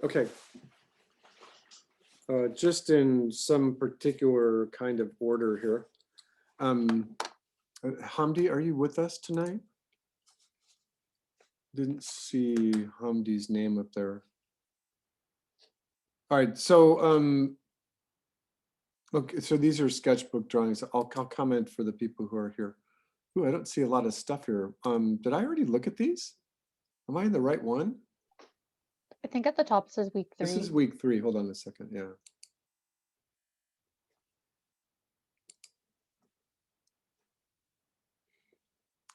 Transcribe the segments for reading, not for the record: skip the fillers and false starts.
Okay. Just in some particular kind of order here. Hamdi, are you with us tonight? Didn't see Hamdi's name up there. All right, so okay, so these are sketchbook drawings. I'll comment for the people who are here. Ooh, I don't see a lot of stuff here. Did I already look at these? Am I in the right one? I think at the top it says week 3. This is week 3. Hold on a second. Yeah.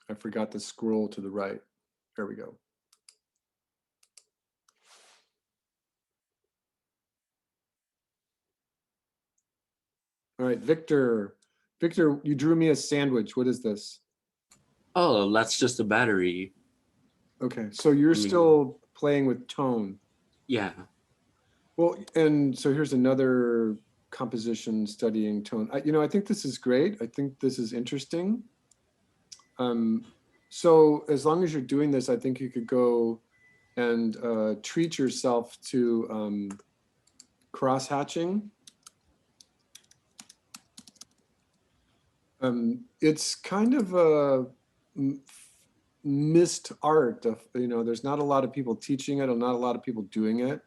I forgot to scroll to the right. There we go. All right, Victor. Victor, you drew me a sandwich. What is this? Oh, that's just a battery. Okay, so you're still playing with tone. Yeah. Well, and so here's another composition studying tone. I think this is great. I think this is interesting. So as long as you're doing this, I think you could go and treat yourself to cross-hatching. It's kind of a missed art of, there's not a lot of people teaching it, or not a lot of people doing it.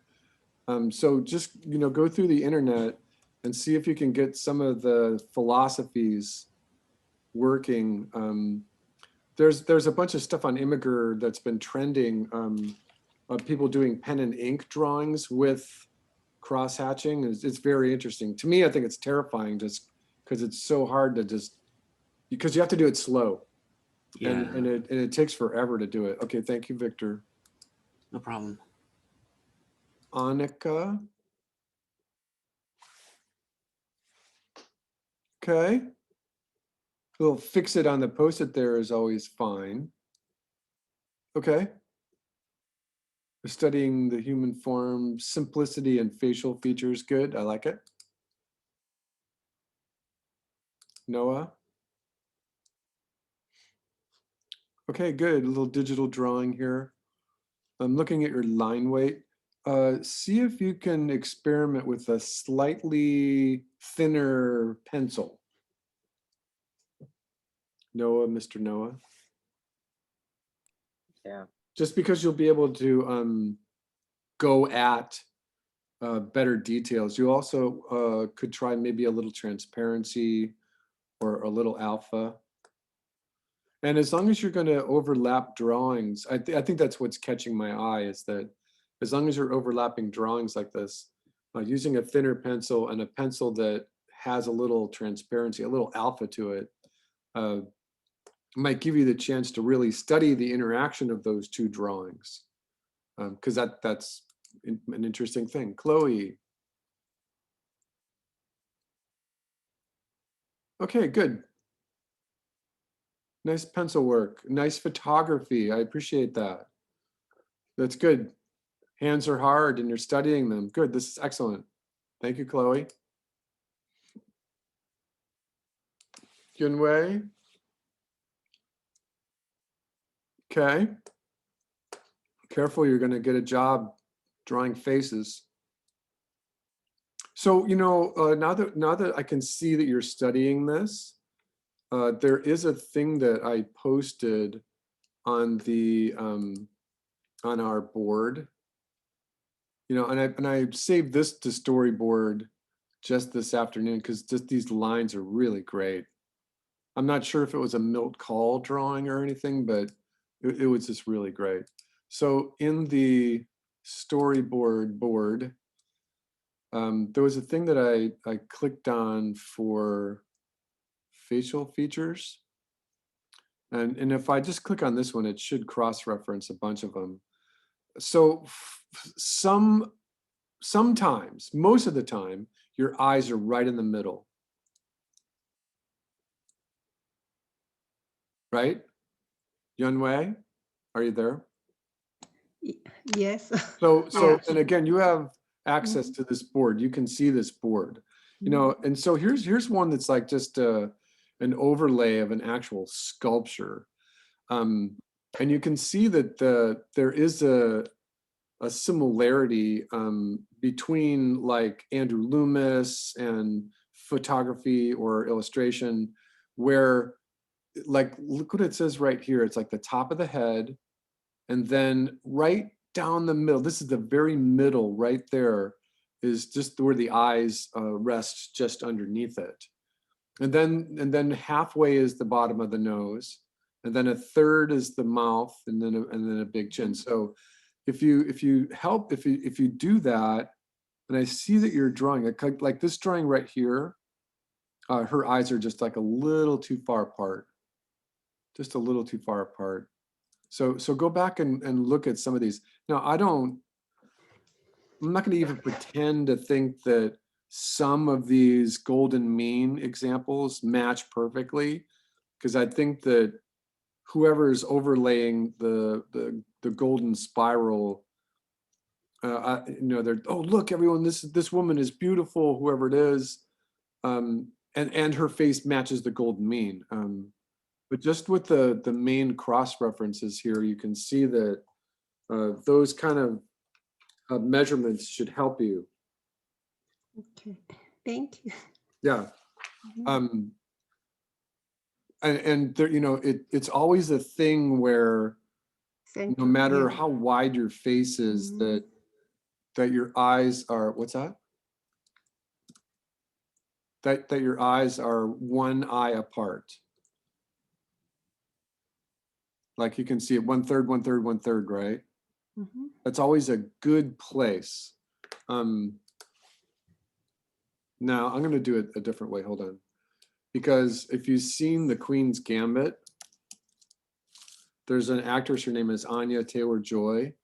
So just, go through the internet and see if you can get some of the philosophies working. There's a bunch of stuff on Imgur that's been trending, of people doing pen and ink drawings with cross-hatching. It's very interesting. To me, I think it's terrifying just because it's so hard to because you have to do it slow. Yeah. And it takes forever to do it. Okay, thank you, Victor. No problem. Annika. Okay. We'll fix it on the post-it there is always fine. Okay. We're studying the human form, simplicity and facial features. Good, I like it. Noah. Okay, good. A little digital drawing here. I'm looking at your line weight. See if you can experiment with a slightly thinner pencil. Noah, Mr. Noah. Yeah. Just because you'll be able to go at better details. You also could try maybe a little transparency or a little alpha. And as long as you're going to overlap drawings, I think that's what's catching my eye, is that as long as you're overlapping drawings like this, using a thinner pencil and a pencil that has a little transparency, a little alpha to it, might give you the chance to really study the interaction of those two drawings, because that's an interesting thing. Chloe. Okay, good. Nice pencil work, nice photography. I appreciate that. That's good. Hands are hard and you're studying them. Good, this is excellent. Thank you, Chloe. Yunwei. Okay. Careful, you're gonna get a job drawing faces. So, now that I can see that you're studying this, there is a thing that I posted on the on our board, and I saved this to storyboard just this afternoon because just these lines are really great. I'm not sure if it was a Milt Kahl drawing or anything, but it was just really great. So in the storyboard board, there was a thing that I clicked on for facial features. And if I just click on this one, it should cross-reference a bunch of them. So sometimes, most of the time, your eyes are right in the middle. Right? Yunwei, are you there? Yes. So Yeah. and again, you have access to this board. You can see this board, and so here's one that's like just an overlay of an actual sculpture. And you can see that there is a similarity between like Andrew Loomis and photography or illustration, where like, look what it says right here. It's like the top of the head, and then right down the middle, this is the very middle right there, is just where the eyes rest just underneath it. And then halfway is the bottom of the nose, and then a third is the mouth, and then a big chin. So if you do that, and I see that you're drawing like this drawing right here, her eyes are just like a little too far apart, just a little too far apart. So go back and look at some of these. Now I'm not going to even pretend to think that some of these golden mean examples match perfectly, because I think that whoever's overlaying the golden spiral, they're, oh look everyone, this woman is beautiful, whoever it is, and her face matches the golden mean. But just with the main cross references here, you can see that those kind of measurements should help you. Okay, thank you. Yeah. Mhm. And there, it's always a thing where Thank no you. matter Yeah. how wide your face is, Mhm. that your eyes are, what's that? That your eyes are one eye apart. Like you can see it 1/3, 1/3, 1/3, right? Mhm. That's always a good place. Now I'm going to do it a different way. Hold on. Because if you've seen The Queen's Gambit, there's an actress, her name is Anya Taylor-Joy,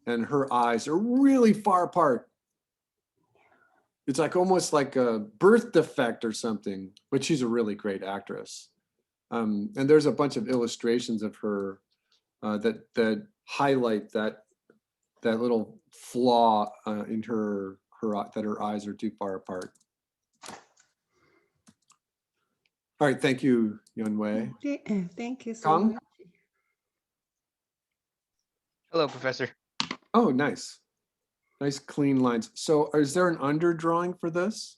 and her eyes are really far apart. It's like almost like a birth defect or something, but she's a really great actress. And there's a bunch of illustrations of her that highlight that little flaw in her that her eyes are too far apart. All right, thank you, Yunwei. Thank you so Kang? much. Hello, Professor. Oh, nice. Nice clean lines. So is there an underdrawing for this?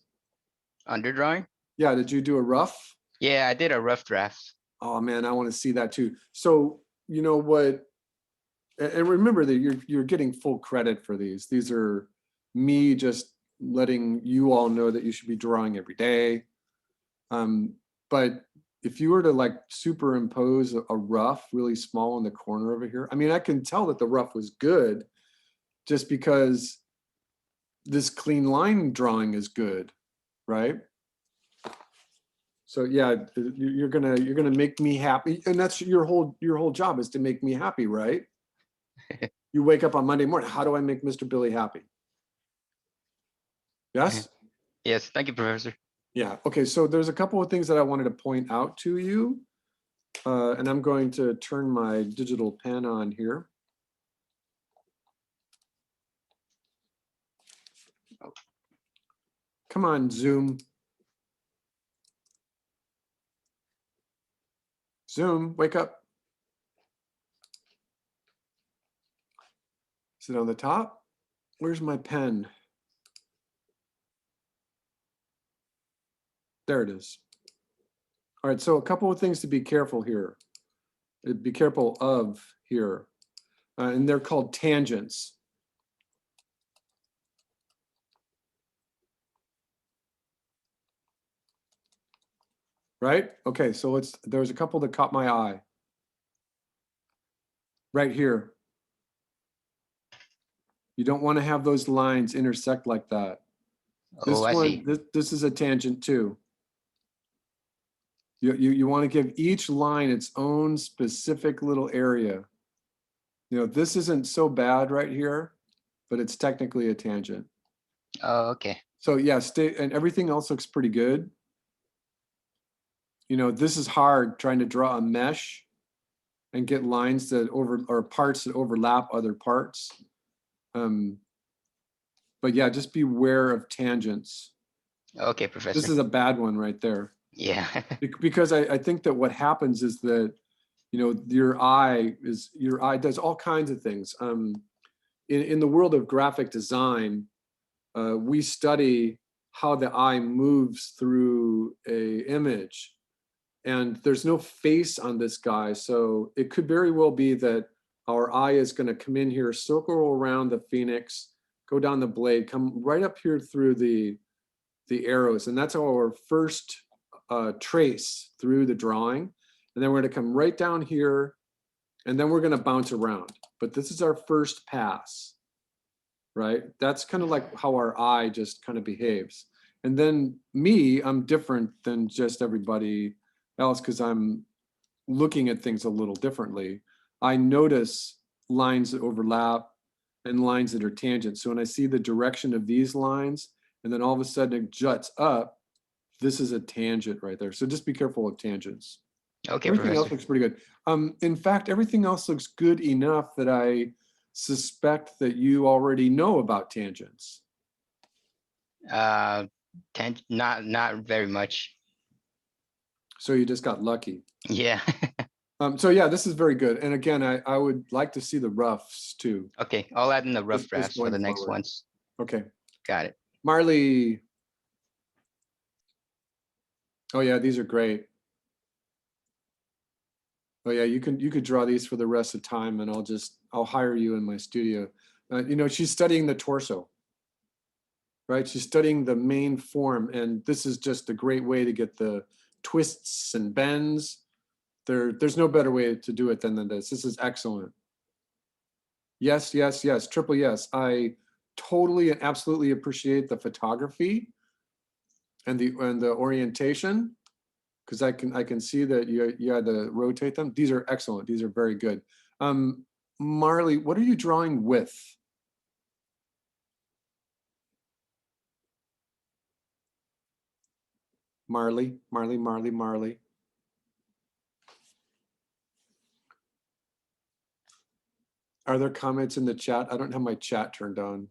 Underdrawing? Yeah, did you do a rough? Yeah, I did a rough draft. Oh man, I want to see that too. So you know what? And remember that you're getting full credit for these. These are me just letting you all know that you should be drawing every day. But if you were to like superimpose a rough really small in the corner over here, I mean, I can tell that the rough was good just because this clean line drawing is good, right? So yeah, you're gonna make me happy, and that's your whole job is to make me happy, right? You wake up on Monday morning, how do I make Mr. Billy happy? Yes? Yes, thank you, Professor. Yeah, okay, so there's a couple of things that I wanted to point out to you. And I'm going to turn my digital pen on here. Come on, Zoom. Zoom, wake up. Is it on the top? Where's my pen? There it is. All right, so a couple of things to be careful here. Be careful of here. And they're called tangents. Right? Okay, so there's a couple that caught my eye. Right here. You don't want to have those lines intersect like that. This Oh, I see. this is a tangent too. You want to give each line its own specific little area. This isn't so bad right here, but it's technically a tangent. Oh, okay. So yeah, and everything else looks pretty good. This is hard trying to draw a mesh and get lines that or parts that overlap other parts. But yeah, just beware of tangents. Okay, Professor. This is a bad one right there. Yeah. Because I think that what happens is that, your eye does all kinds of things. in the world of graphic design, we study how the eye moves through a image. And there's no face on this guy. So it could very well be that our eye is going to come in here, circle around the phoenix, go down the blade, come right up here through the arrows. And that's our first trace through the drawing. And then we're going to come right down here, and then we're going to bounce around. But this is our first pass, right? That's kind of like how our eye just kind of behaves. And then me, I'm different than just everybody else because I'm looking at things a little differently. I notice lines that overlap and lines that are tangent. So when I see the direction of these lines, and then all of a sudden it juts up, this is a tangent right there. So just be careful of tangents. Okay, Everything else Professor. looks pretty good. In fact, everything else looks good enough that I suspect that you already know about tangents. Not very much. So you just got lucky. Yeah. So yeah, this is very good. And again, I would like to see the roughs too. Okay, I'll add in the rough Just drafts for going the next forward. ones. Okay, Got it. Marley. Oh yeah, these are great. Oh yeah, you could draw these for the rest of time, and I'll hire you in my studio. You know, she's studying the torso, right? She's studying the main form, and this is just a great way to get the twists and bends. There's no better way to do it than this. This is excellent. Yes, yes, yes, triple yes. I totally and absolutely appreciate the photography and the orientation, because I can see that you had to rotate them. These are excellent. These are very good. Marley, what are you drawing with? Marley. Are there comments in the chat? I don't have my chat turned on.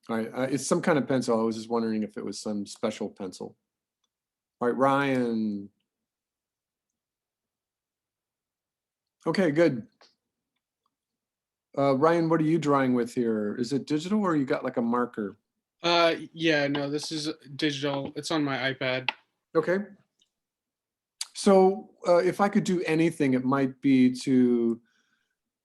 All right, it's some kind of pencil. I was just wondering if it was some special pencil. All right, Ryan. Okay, good. Ryan, what are you drawing with here? Is it digital or you got like a marker? Yeah, no, this is digital. It's on my iPad. Okay. So if I could do anything, it might be to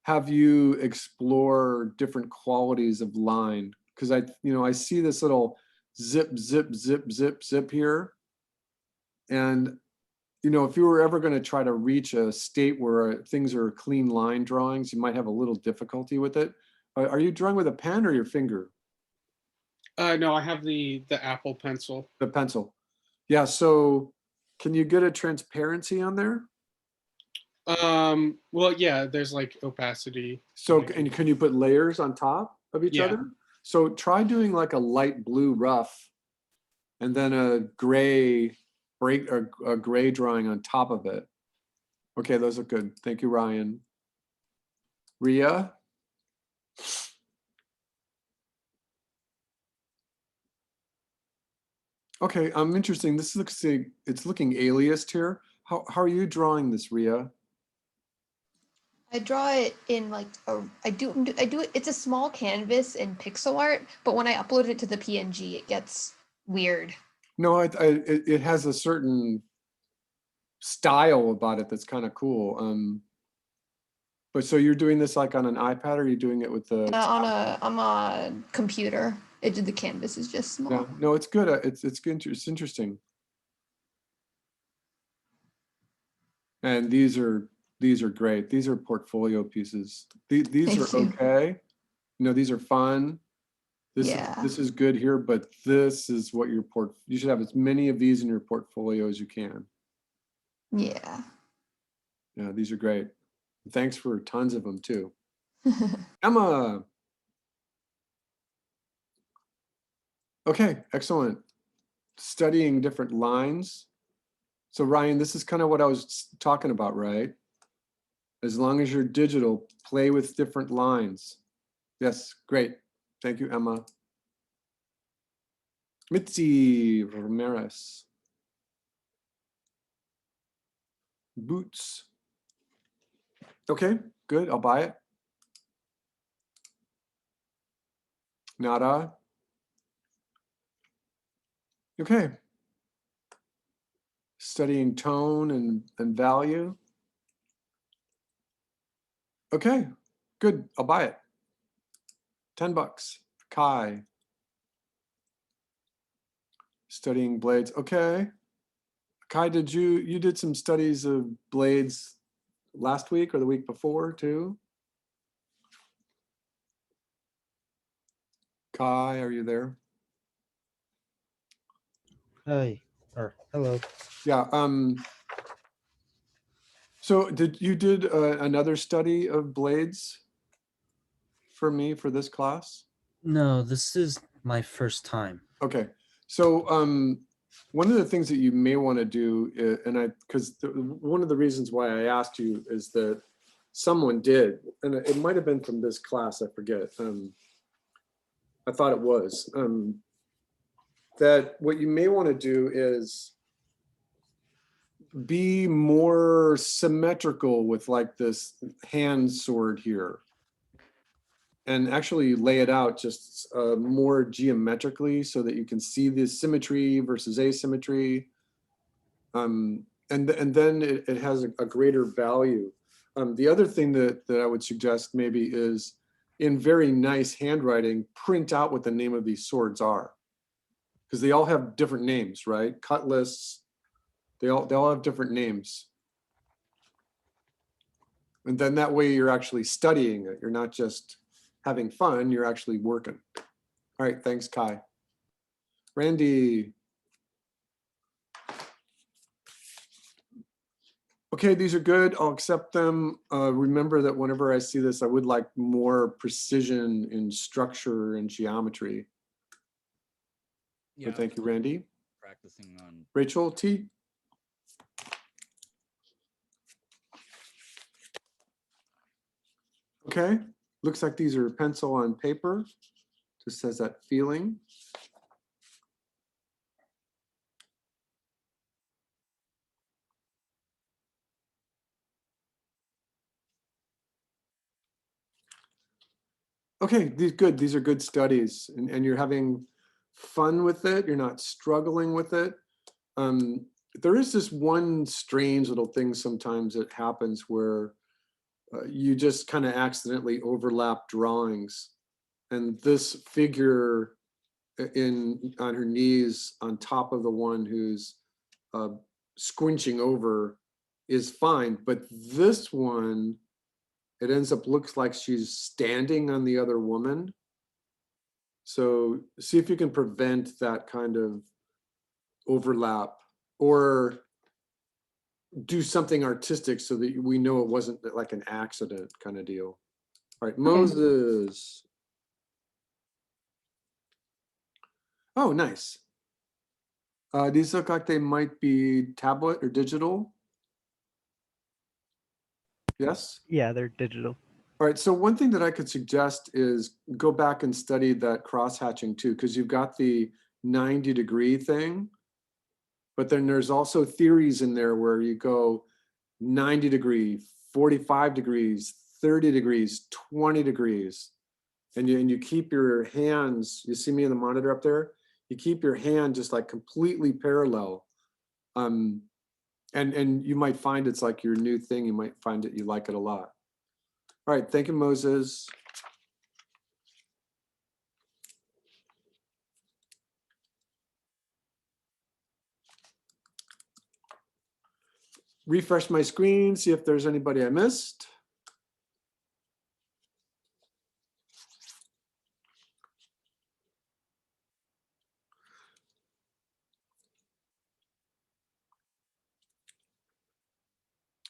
have you explore different qualities of line, because I see this little zip, zip, zip, zip, zip here. And, if you were ever going to try to reach a state where things are clean line drawings, you might have a little difficulty with it. Are you drawing with a pen or your finger? No, I have the Apple Pencil. The pencil. Yeah, so can you get a transparency on there? Well, yeah, there's like opacity. So, and can you put layers on top of each Yeah. other? So try doing like a light blue rough and then a gray or a gray drawing on top of it. Okay, those are good. Thank you, Ryan. Ria? Okay, interesting. This looks like it's looking aliased here. How are you drawing this, Ria? I draw it in like I do it. It's a small canvas in pixel art, but when I upload it to the PNG, it gets weird. No, it has a certain style about it that's kind of cool. But so you're doing this like on an iPad, or are you doing it with the? On a computer. The canvas is just small. No, no, it's good. It's good. It's interesting. And these are great. These are portfolio pieces. These are Thank you. okay. These are fun. Yeah. This is good here, but this is what you should have as many of these in your portfolio as you can. Yeah. Yeah, these are great. Thanks for tons of them too. Emma. Okay, excellent. Studying different lines. So Ryan, this is kind of what I was talking about, right? As long as you're digital, play with different lines. Yes, great. Thank you, Emma. Mitzi Ramirez. Boots. Okay, good. I'll buy it. Nada? Okay. Studying tone and value. Okay, good, I'll buy it. $10. Kai. Studying blades, okay. Kai, you did some studies of blades last week or the week before too? Kai, are you there? Hi, or hello. Yeah, so you did another study of blades for me for this class? No, this is my first time. Okay, so one of the things that you may want to do, because one of the reasons why I asked you is that someone did, and it might have been from this class, I forget. I thought it was. That what you may want to do is be more symmetrical with like this hand sword here. And actually lay it out just more geometrically so that you can see the symmetry versus asymmetry. And then it has a greater value. The other thing that I would suggest maybe is in very nice handwriting, print out what the name of these swords are. Because they all have different names, right? Cutlass, they all have different names. And then that way you're actually studying it. You're not just having fun, you're actually working. All right, thanks, Kai. Randy. Okay, these are good. I'll accept them. Remember that whenever I see this, I would like more precision in structure and geometry. Yeah, But thank you, Randy. practicing on. Rachel T. Okay, looks like these are pencil on paper. Just has that feeling. Okay, these are good studies, and you're having fun with it. You're not struggling with it. There is this one strange little thing sometimes that happens where you just kind of accidentally overlap drawings. And this figure on her knees on top of the one who's squinching over is fine. But this one, it ends up looks like she's standing on the other woman. So see if you can prevent that kind of overlap or do something artistic so that we know it wasn't like an accident kind of deal. All right, Moses. Oh, nice. These look like they might be tablet or digital. Yes? Yeah, they're digital. All right, so one thing that I could suggest is go back and study that cross-hatching too, because you've got the 90-degree thing, but then there's also theories in there where you go 90 degree, 45 degrees, 30 degrees, 20 degrees. And you keep your hands, you see me in the monitor up there? You keep your hand just like completely parallel. And you might find it's like your new thing. You might find it, you like it a lot. All right, thank you, Moses. Refresh my screen, see if there's anybody I missed.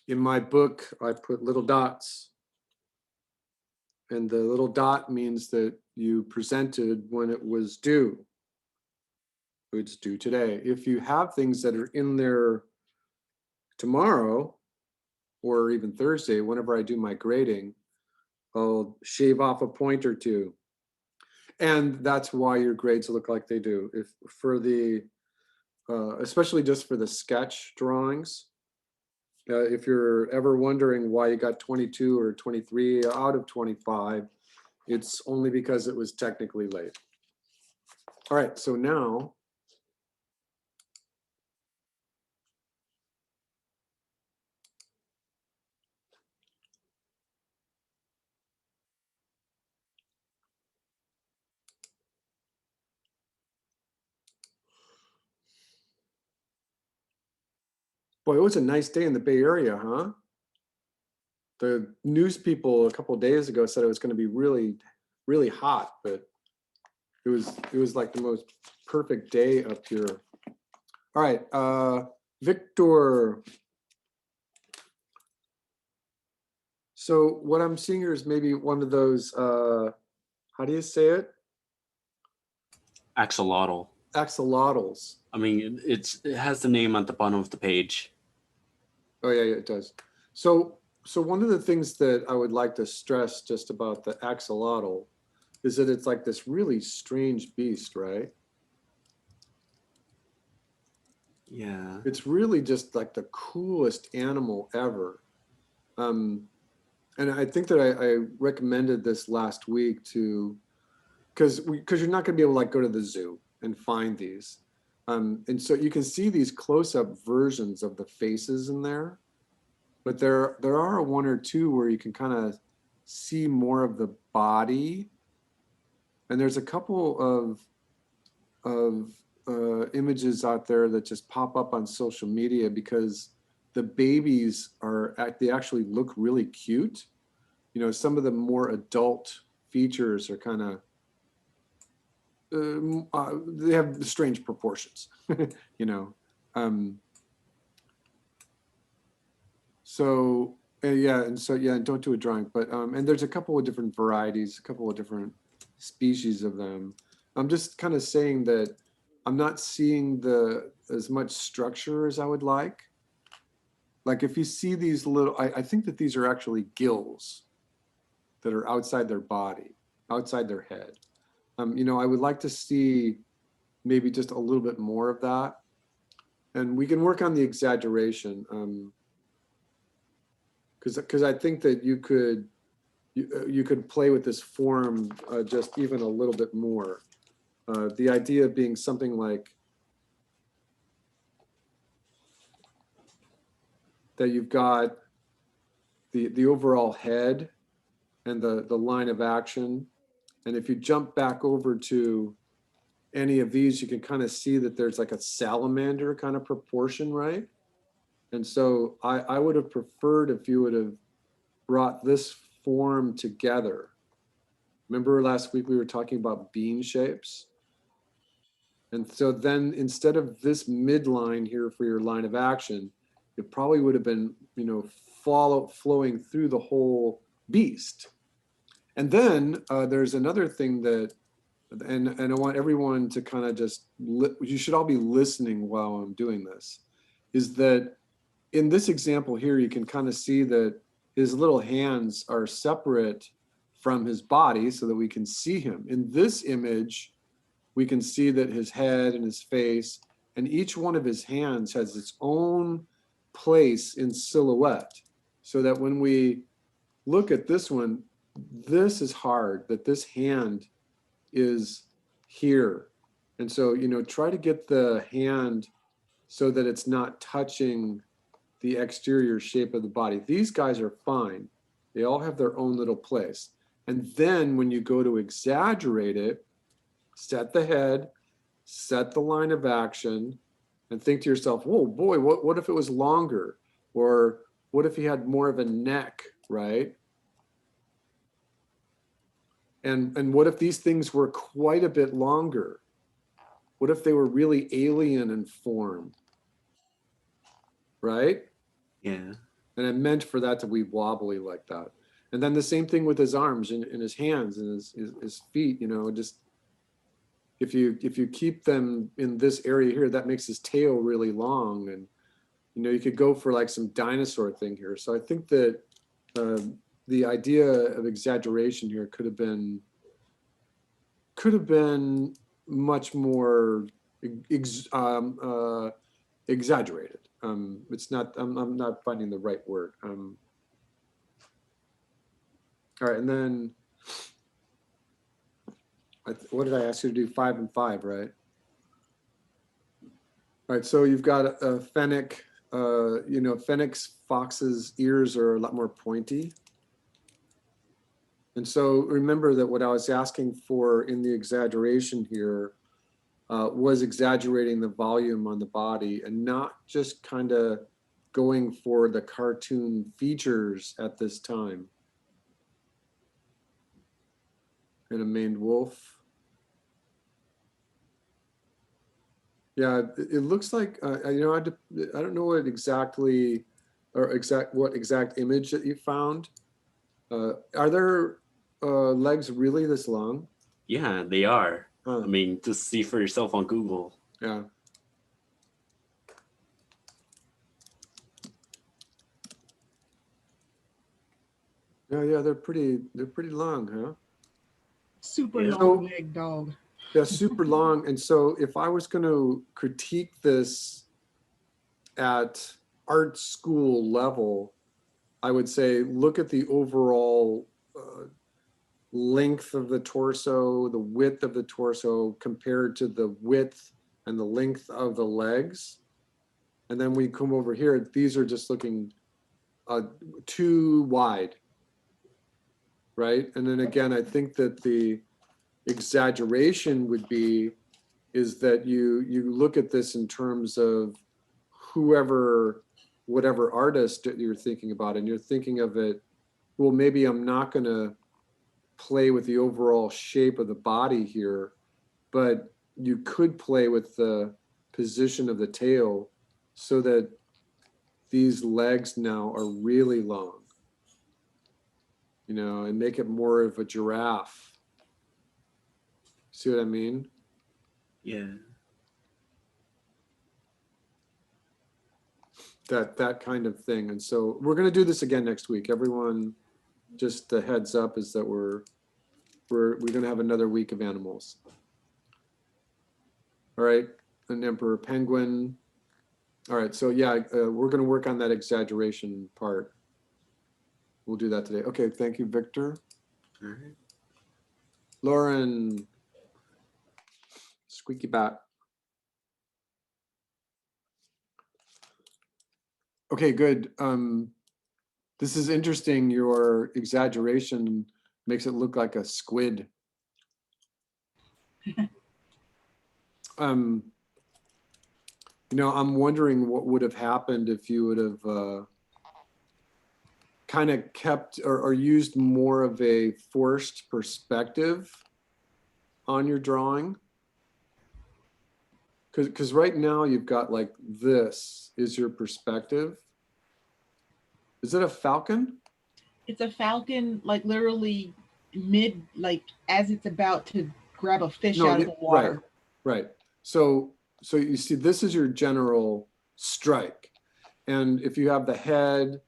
In my book, I put little dots. And the little dot means that you presented when it was due. It's due today. If you have things that are in there tomorrow, or even Thursday, whenever I do my grading, I'll shave off a point or two. And that's why your grades look like they do. If for the, especially just for the sketch drawings, if you're ever wondering why you got 22 or 23 out of 25, It's only because it was technically late. All right, so now. Boy, it was a nice day in the Bay Area, huh? The news people a couple of days ago said it was going to be really, really hot, but it was like the most perfect day up here. All right, Victor. So what I'm seeing here is maybe one of those, how do you say it? Axolotl. Axolotls. I mean, it has the name at the bottom of the page. Oh yeah, yeah, it does. So one of the things that I would like to stress just about the axolotl is that it's like this really strange beast, right? Yeah. It's really just like the coolest animal ever. And I think that I recommended this last week to, because you're not going to be able to like go to the zoo and find these. And so you can see these close-up versions of the faces in there, but there are one or two where you can kind of see more of the body. And there's a couple of images out there that just pop up on social media because the babies they actually look really cute. You know, some of the more adult features are kind of they have strange proportions, you know. So yeah, and don't do a drawing, but and there's a couple of different varieties, a couple of different species of them. I'm just kind of saying that I'm not seeing as much structure as I would like. Like if you see these little, I think that these are actually gills that are outside their body, outside their head. You know, I would like to see maybe just a little bit more of that. And we can work on the exaggeration. Because I think that you could play with this form just even a little bit more. The idea of being something like that you've got the overall head and the line of action. And if you jump back over to any of these, you can kind of see that there's like a salamander kind of proportion, right? And so I would have preferred if you would have brought this form together. Remember last week we were talking about bean shapes? And so then instead of this midline here for your line of action, it probably would have been, you know, flowing through the whole beast. And then there's another thing that, and I want everyone to kind of just, you should all be listening while I'm doing this, is that in this example here, you can kind of see that his little hands are separate from his body so that we can see him. In this image, we can see that his head and his face and each one of his hands has its own place in silhouette. So that when we look at this one, this is hard, that this hand is here. And so, you know, try to get the hand so that it's not touching the exterior shape of the body. These guys are fine. They all have their own little place. And then when you go to exaggerate it, set the head, set the line of action, and think to yourself, whoa, boy, what if it was longer? Or what if he had more of a neck, right? And what if these things were quite a bit longer? What if they were really alien in form, right? Yeah. And I meant for that to be wobbly like that. And then the same thing with his arms and his hands and his feet, you know, just if you keep them in this area here, that makes his tail really long. And, you know, you could go for like some dinosaur thing here. So I think that the idea of exaggeration here could have been much more exaggerated. It's not. I'm not finding the right word. All right, and then what did I ask you to do? 5 and 5, right? All right, so you've got a fennec, fennec's fox's ears are a lot more pointy. And so remember that what I was asking for in the exaggeration here was exaggerating the volume on the body and not just kind of going for the cartoon features at this time. And a maned wolf. Yeah, it looks like, I don't know what exactly, or what exact image that you found. Are their legs really this long? Yeah, they are. Huh, I mean, just see for yourself on Google. yeah. Yeah, they're pretty long, huh? Super Yeah. long leg dog. Yeah, super long. And so if I was going to critique this at art school level, I would say look at the overall length of the torso, the width of the torso compared to the width and the length of the legs. And then we come over here, these are just looking too wide, right? And then again, I think that the exaggeration would be is that you look at this in terms of whatever artist that you're thinking about, and you're thinking of it, well, maybe I'm not going to play with the overall shape of the body here, but you could play with the position of the tail so that these legs now are really long, and make it more of a giraffe. See what I mean? Yeah. That kind of thing. And so we're going to do this again next week. Everyone, just the heads up is that we're going to have another week of animals. All right, an emperor penguin. All right, so yeah, we're going to work on that exaggeration part. We'll do that today. Okay, thank you, Victor. All right. Lauren, squeaky bat. Okay, good. This is interesting. Your exaggeration makes it look like a squid. I'm wondering what would have happened if you would have kind of kept or used more of a forced perspective on your drawing. Because right now you've got like this is your perspective. Is it a falcon? It's a falcon, like literally like as it's about to grab a fish out of the water. Right. So you see, this is your general strike. And if you have the head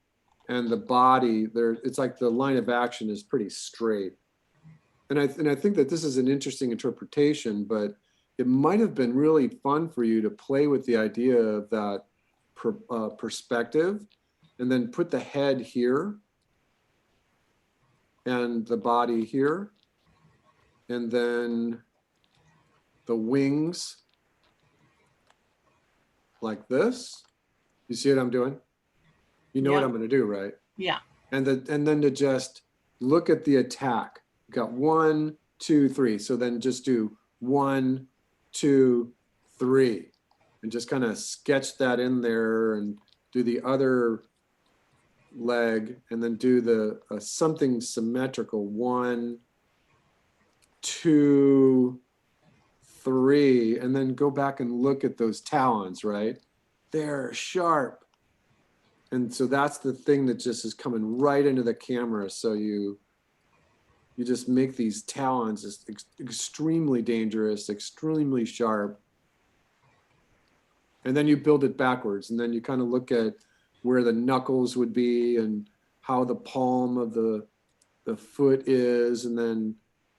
and the body there, it's like the line of action is pretty straight. And I think that this is an interesting interpretation, but it might have been really fun for you to play with the idea of that perspective, and then put the head here and the body here, and then the wings like this. You see what I'm doing? You know what Yeah. I'm going to do, right? Yeah. And then to just look at the attack. You got 1, 2, 3. So then just do 1, 2, 3, and just kind of sketch that in there, and do the other leg, and then do the something symmetrical. 1, 2, 3, and then go back and look at those talons, right? They're sharp. And so that's the thing that just is coming right into the camera. So you just make these talons just extremely dangerous, extremely sharp. And then you build it backwards, and then you kind of look at where the knuckles would be and how the palm of the foot is, and then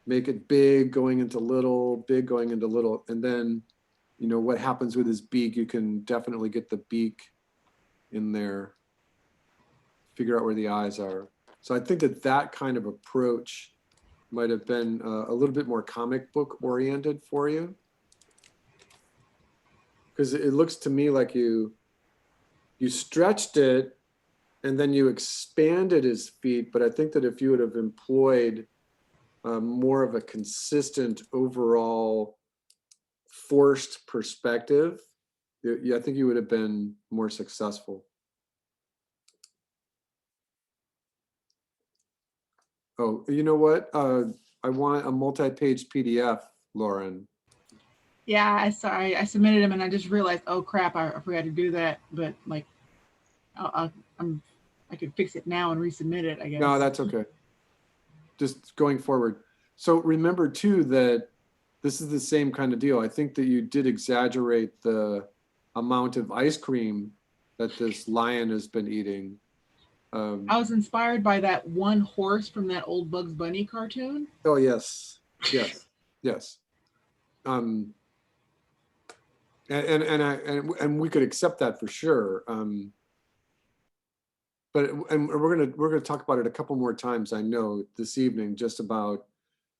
make it big going into little, big going into little. And then, what happens with his beak, you can definitely get the beak in there, figure out where the eyes are. So I think that kind of approach might have been a little bit more comic book oriented for you. Because it looks to me like you stretched it and then you expanded his feet. But I think that if you would have employed more of a consistent overall forced perspective, I think you would have been more successful. Oh, you know what? I want a multi-page PDF, Lauren. Yeah, I submitted them and I just realized, oh crap, I forgot to do that. But like, I could fix it now and resubmit it, I guess. No, that's okay. Just going forward. So remember too that this is the same kind of deal. I think that you did exaggerate the amount of ice cream that this lion has been eating. I was inspired by that one horse from that old Bugs Bunny cartoon. Oh yes, yes, yes. And we could accept that for sure. But we're gonna talk about it a couple more times, I know, this evening, just about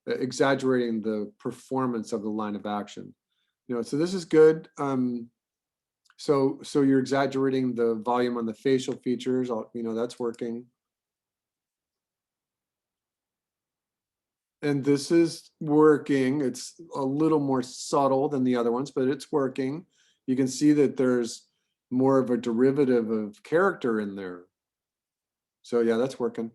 exaggerating the performance of the line of action. You know, so this is good. So you're exaggerating the volume on the facial features. You know, that's working. And this is working. It's a little more subtle than the other ones, but it's working. You can see that there's more of a derivative of character in there. So yeah, that's working.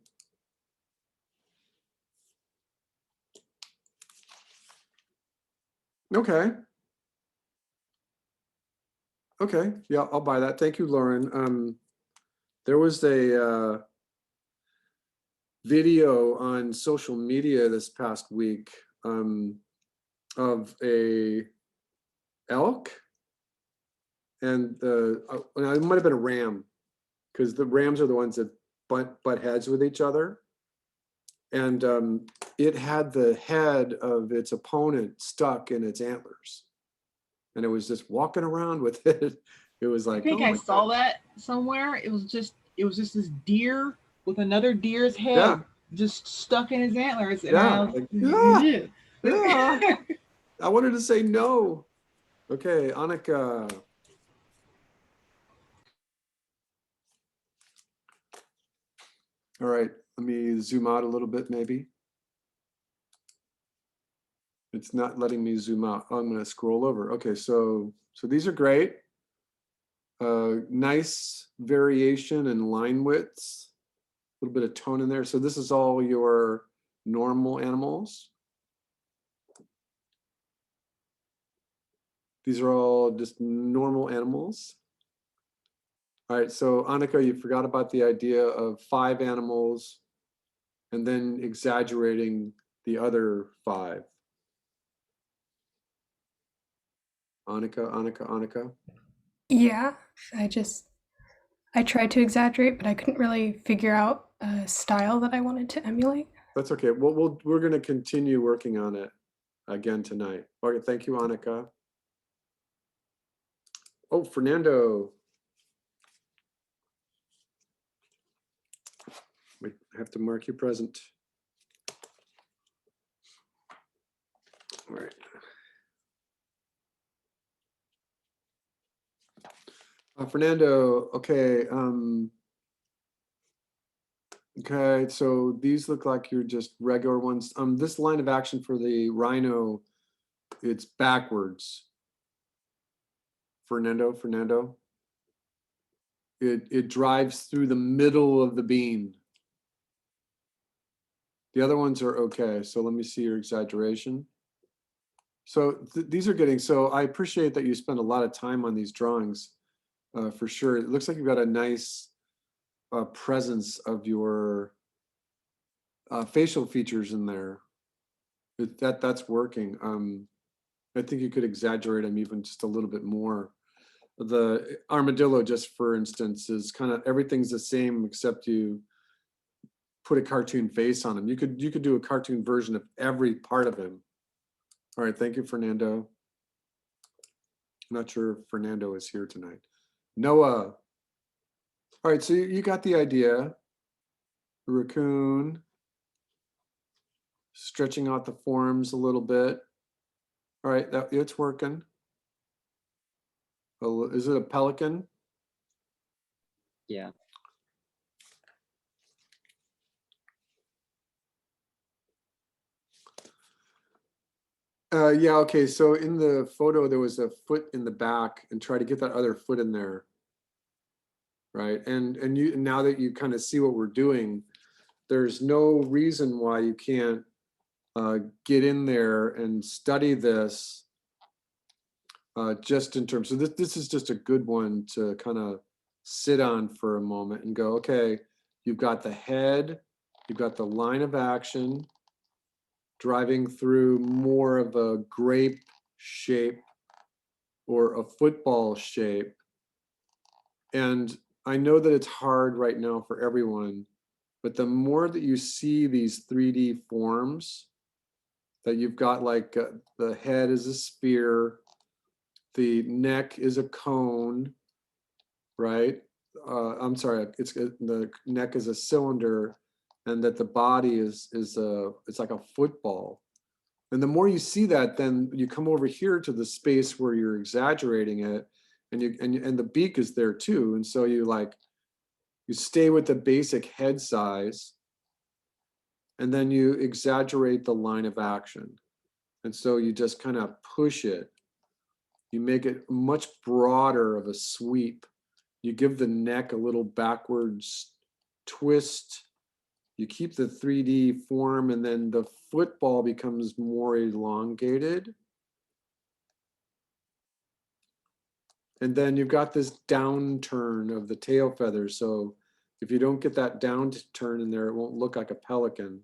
Okay. Okay, yeah, I'll buy that. Thank you, Lauren. There was a video on social media this past week of a elk, and it might have been a ram, because the rams are the ones that butt heads with each other, and it had the head of its opponent stuck in its antlers, and it was just walking around with it. It was like, I think oh I my saw God. that somewhere. It was just this deer with another deer's head Yeah. just stuck in his antlers. And Yeah, I was like, yeah. Yeah. I wanted to say no. Okay, Annika. All right, let me zoom out a little bit, maybe. It's not letting me zoom out. Oh, I'm going to scroll over. Okay, so these are great. Nice variation in line widths. A little bit of tone in there. So this is all your normal animals. These are all just normal animals. All right, so Annika, you forgot about the idea of 5 animals and then exaggerating the other 5. Annika. Yeah, I tried to exaggerate, but I couldn't really figure out a style that I wanted to emulate. That's okay. We're going to continue working on it again tonight. Okay, thank you, Annika. Oh, Fernando. We have to mark you present. All right. Fernando, okay. Okay, so these look like you're just regular ones. This line of action for the rhino, it's backwards. Fernando. It drives through the middle of the bean. The other ones are okay. So let me see your exaggeration. So these are getting, so I appreciate that you spend a lot of time on these drawings, for sure. It looks like you've got a nice presence of your facial features in there. That's working. I think you could exaggerate them even just a little bit more. The armadillo, just for instance, is kind of everything's the same except you put a cartoon face on him. You could do a cartoon version of every part of him. All right, thank you, Fernando. I'm not sure if Fernando is here tonight. Noah. All right, so you got the idea. The raccoon. stretching out the forms a little bit. All right, it's working. Oh, is it a pelican? Yeah. Yeah, okay, so in the photo, there was a foot in the back, and try to get that other foot in there. Right, and you, now that you kind of see what we're doing, there's no reason why you can't get in there and study this just in terms, so this is just a good one to kind of sit on for a moment and go, okay, you've got the head, you've got the line of action, driving through more of a grape shape or a football shape. And I know that it's hard right now for everyone, but the more that you see these 3D forms, that you've got like the head is a sphere, the neck is a cone, right? I'm sorry, the neck is a cylinder, and that the body is it's like a football. And the more you see that, then you come over here to the space where you're exaggerating it, and the beak is there too. And so you stay with the basic head size, and then you exaggerate the line of action. And so you just kind of push it. You make it much broader of a sweep. You give the neck a little backwards twist. You keep the 3D form, and then the football becomes more elongated. And then you've got this downturn of the tail feathers. So if you don't get that downturn in there, it won't look like a pelican.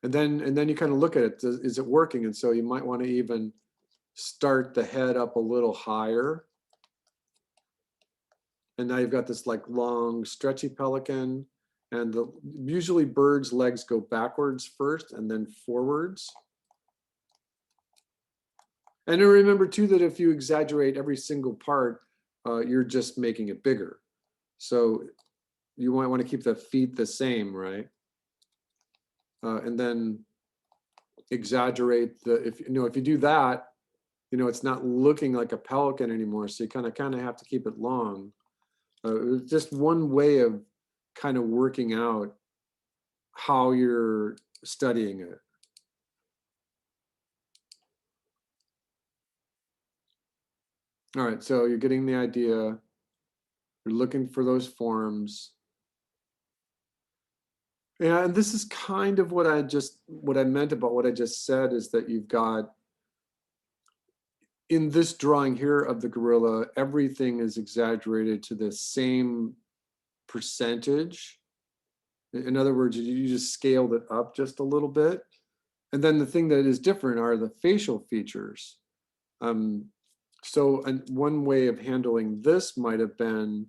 And then you kind of look at it, is it working? And so you might want to even start the head up a little higher. And now you've got this like long stretchy pelican, and usually birds' legs go backwards first and then forwards. And then remember too that if you exaggerate every single part, you're just making it bigger. So you might want to keep the feet the same, right? And then exaggerate if you do that, it's not looking like a pelican anymore. So you kind of have to keep it long. It's just one way of kind of working out how you're studying it. All right, so you're getting the idea. You're looking for those forms. Yeah, and this is kind of what I meant about what I just said, is that you've got, in this drawing here of the gorilla, everything is exaggerated to the same percentage. In other words, you just scaled it up just a little bit. And then the thing that is different are the facial features. So one way of handling this might have been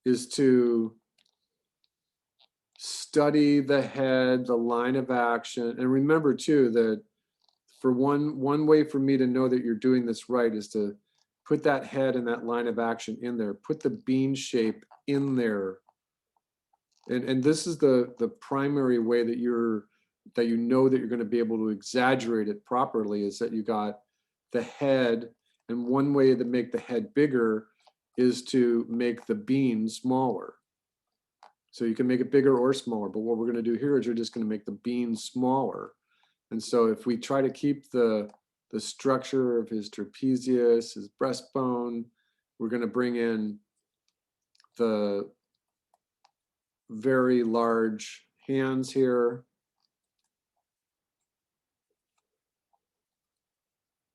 is to study the head, the line of action, and remember too that for one way for me to know that you're doing this right is to put that head and that line of action in there, put the bean shape in there. And this is the primary way that you know that you're going to be able to exaggerate it properly, is that you got the head, and one way to make the head bigger is to make the bean smaller. So you can make it bigger or smaller, but what we're going to do here is you're just going to make the bean smaller. And so if we try to keep the structure of his trapezius, his breastbone, we're going to bring in the very large hands here.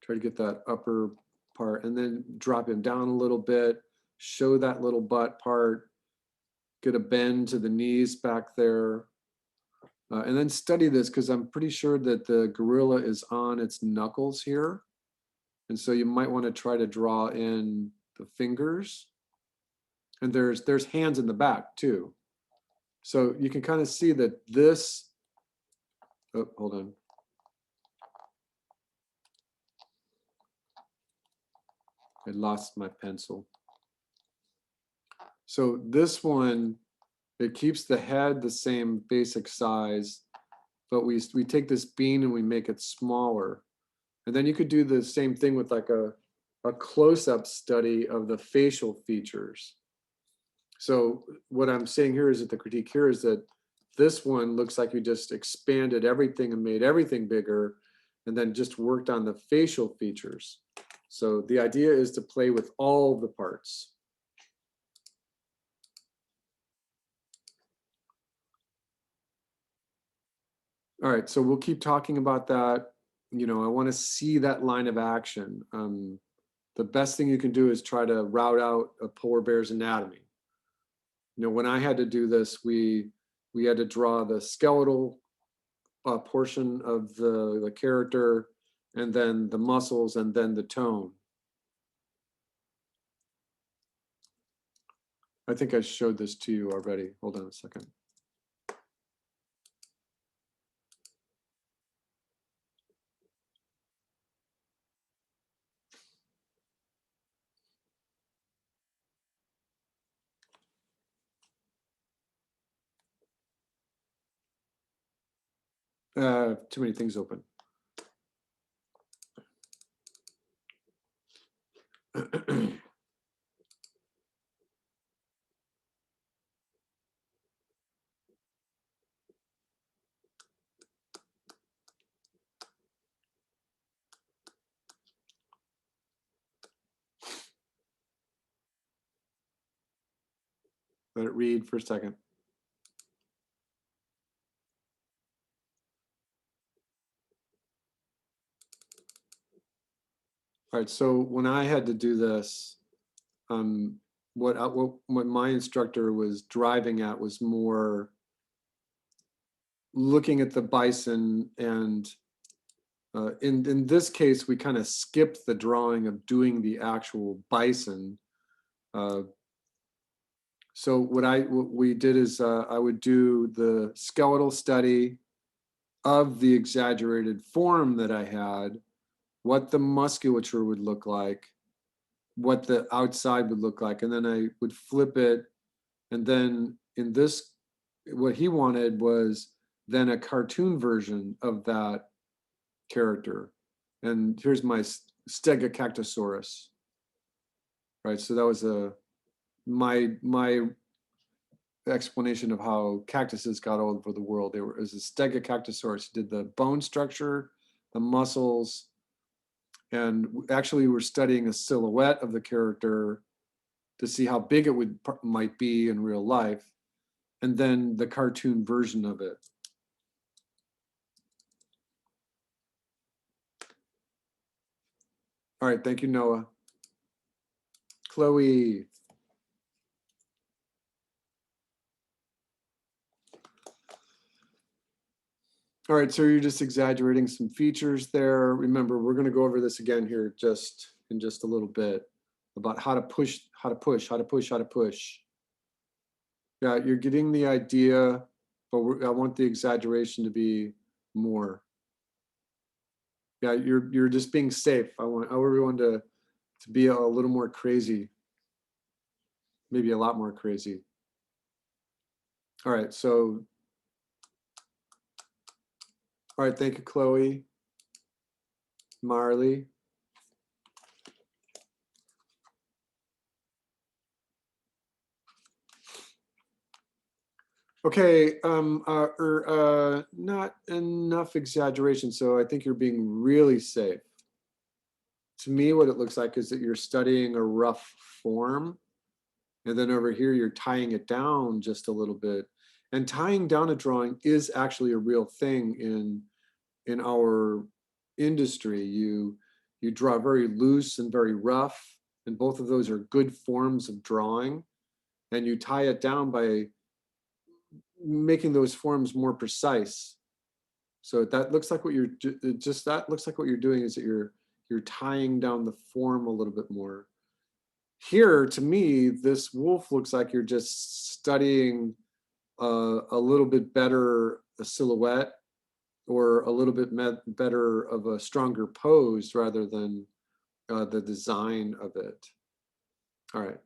Try to get that upper part, and then drop him down a little bit, show that little butt part, get a bend to the knees back there. And then study this, because I'm pretty sure that the gorilla is on its knuckles here. And so you might want to try to draw in the fingers. And there's hands in the back too. So you can kind of see that this, oh, hold on. I lost my pencil. So this one It keeps the head the same basic size, but we take this bean and we make it smaller. And then you could do the same thing with like a close-up study of the facial features. So what I'm saying here is that the critique here is that this one looks like you just expanded everything and made everything bigger and then just worked on the facial features. So the idea is to play with all the parts. All right, so we'll keep talking about that. You know, I want to see that line of action. The best thing you can do is try to route out a polar bear's anatomy. You know, when I had to do this, we had to draw the skeletal portion of the character, and then the muscles, and then the tone. I think I showed this to you already. Hold on a second. Too many things open. Let it read for a second. All right, so when I had to do this, what my instructor was driving at was more looking at the bison, and in this case, we kind of skipped the drawing of doing the actual bison. So what we did is I would do the skeletal study of the exaggerated form that I had, what the musculature would look like, what the outside would look like, and then I would flip it. And then in this, what he wanted was then a cartoon version of that character. And here's my Stegocactosaurus. Right, so that was my explanation of how cactuses got all over the world. It was a Stegocactosaurus. Did the bone structure, the muscles, and actually we're studying a silhouette of the character to see how big it might be in real life, and then the cartoon version of it. All right, thank you, Noah. Chloe. All right, so you're just exaggerating some features there. Remember, we're going to go over this again here just in just a little bit about how to push. Yeah, you're getting the idea, but I want the exaggeration to be more. Yeah, you're just being safe. I want everyone to be a little more crazy, maybe a lot more crazy. All right, so. All right, thank you, Chloe. Marley. Okay, not enough exaggeration, so I think you're being really safe. To me, what it looks like is that you're studying a rough form, and then over here, you're tying it down just a little bit. And tying down a drawing is actually a real thing in our industry. You draw very loose and very rough, and both of those are good forms of drawing. And you tie it down by making those forms more precise. So that looks like what you're doing is that you're tying down the form a little bit more. Here, to me, this wolf looks like you're just studying a little bit better a silhouette, or a little bit better of a stronger pose rather than the design of it. All right.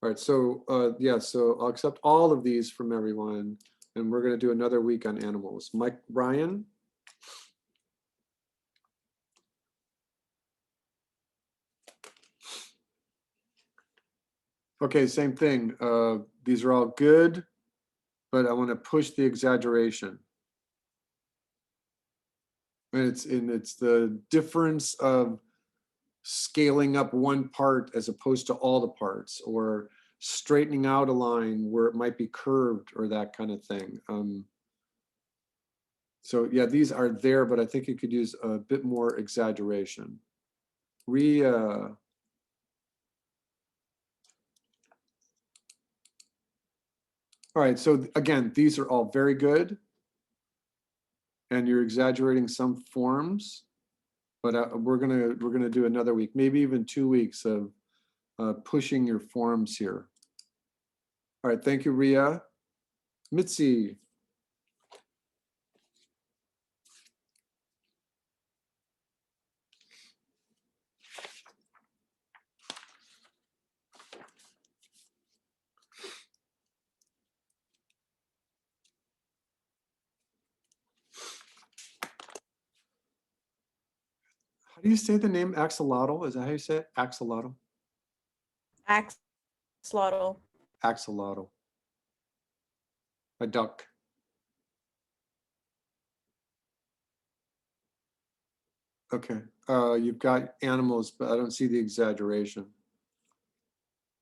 All right, so yeah, so I'll accept all of these from everyone, and we're going to do another week on animals. Mike Ryan. Okay, same thing. These are all good, but I want to push the exaggeration. And it's the difference of scaling up one part as opposed to all the parts, or straightening out a line where it might be curved, or that kind of thing. So yeah, these are there, but I think you could use a bit more exaggeration. All right, so again, these are all very good. And you're exaggerating some forms, but we're gonna do another week, maybe even 2 weeks of pushing your forms here. All right, thank you, Ria. Mitzi. How do you say the name axolotl? Is that how you say it? Axolotl? Axolotl. Axolotl. A duck. Okay, you've got animals, but I don't see the exaggeration.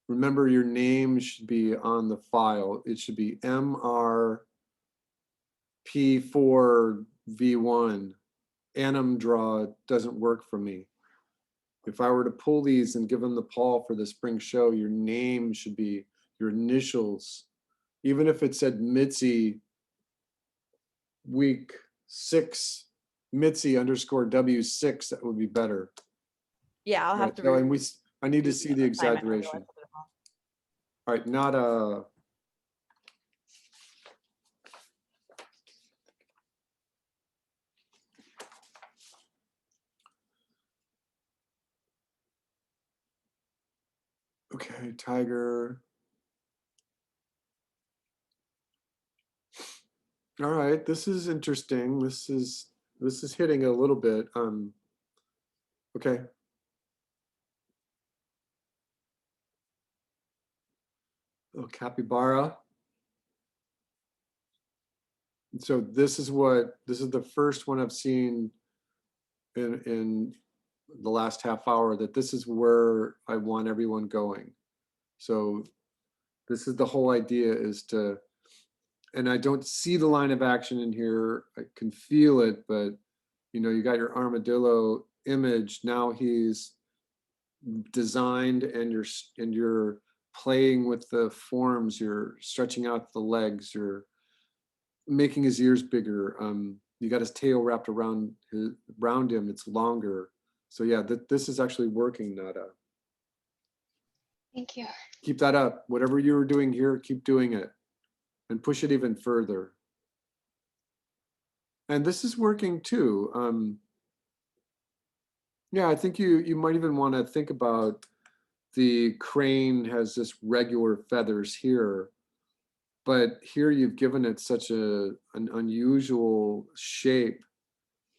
Remember, your name should be on the file. It should be MRP4V1. Anim draw doesn't work for me. If I were to pull these and give them the Paul for the spring show, your name should be your initials. Even if it said Mitzi week 6, Mitzi underscore W6, that would be better. Yeah, I'll have Right, to. so, and I need to see the assignment. exaggeration. All right, not a. Okay, tiger. All right, this is interesting. This is hitting a little bit. Okay. Oh, capybara. So this is the first one I've seen in the last half hour, that this is where I want everyone going. So this is the whole idea, is to, and I don't see the line of action in here. I can feel it, but you know, you got your armadillo image. Now he's designed, and you're playing with the forms. You're stretching out the legs. You're making his ears bigger. You got his tail wrapped around him. It's longer. So yeah, this is actually working, Nada. Thank you. Keep that up. Whatever you were doing here, keep doing it, and push it even further. And this is working too. Yeah, I think you might even want to think about, the crane has this regular feathers here, but here you've given it such an unusual shape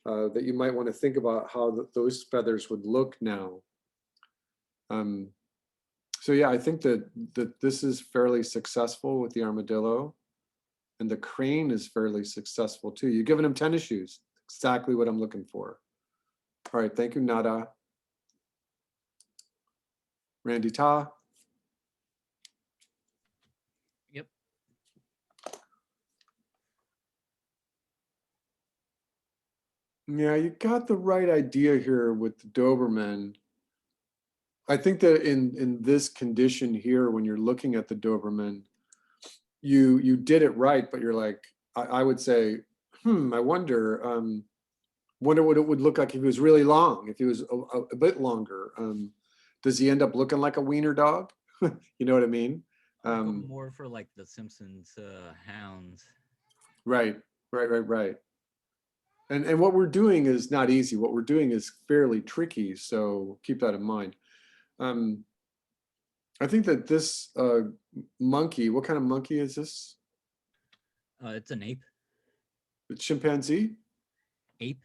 that you might want to think about how those feathers would look now. So yeah, I think that this is fairly successful with the armadillo, and the crane is fairly successful too. You've given him tennis shoes, exactly what I'm looking for. All right, thank you, Nada. Randy Ta. Yep. Yeah, you got the right idea here with the Doberman. I think that in this condition here, when you're looking at the Doberman, you did it right, but you're like, I would say, I wonder what it would look like if he was really long, if he was a bit longer. Does he end up looking like a wiener dog? You know what I mean? More for like the Simpsons hounds. Right. And what we're doing is not easy. What we're doing is fairly tricky, so keep that in mind. I think that this monkey, what kind of monkey is this? It's an ape. It's chimpanzee? Ape.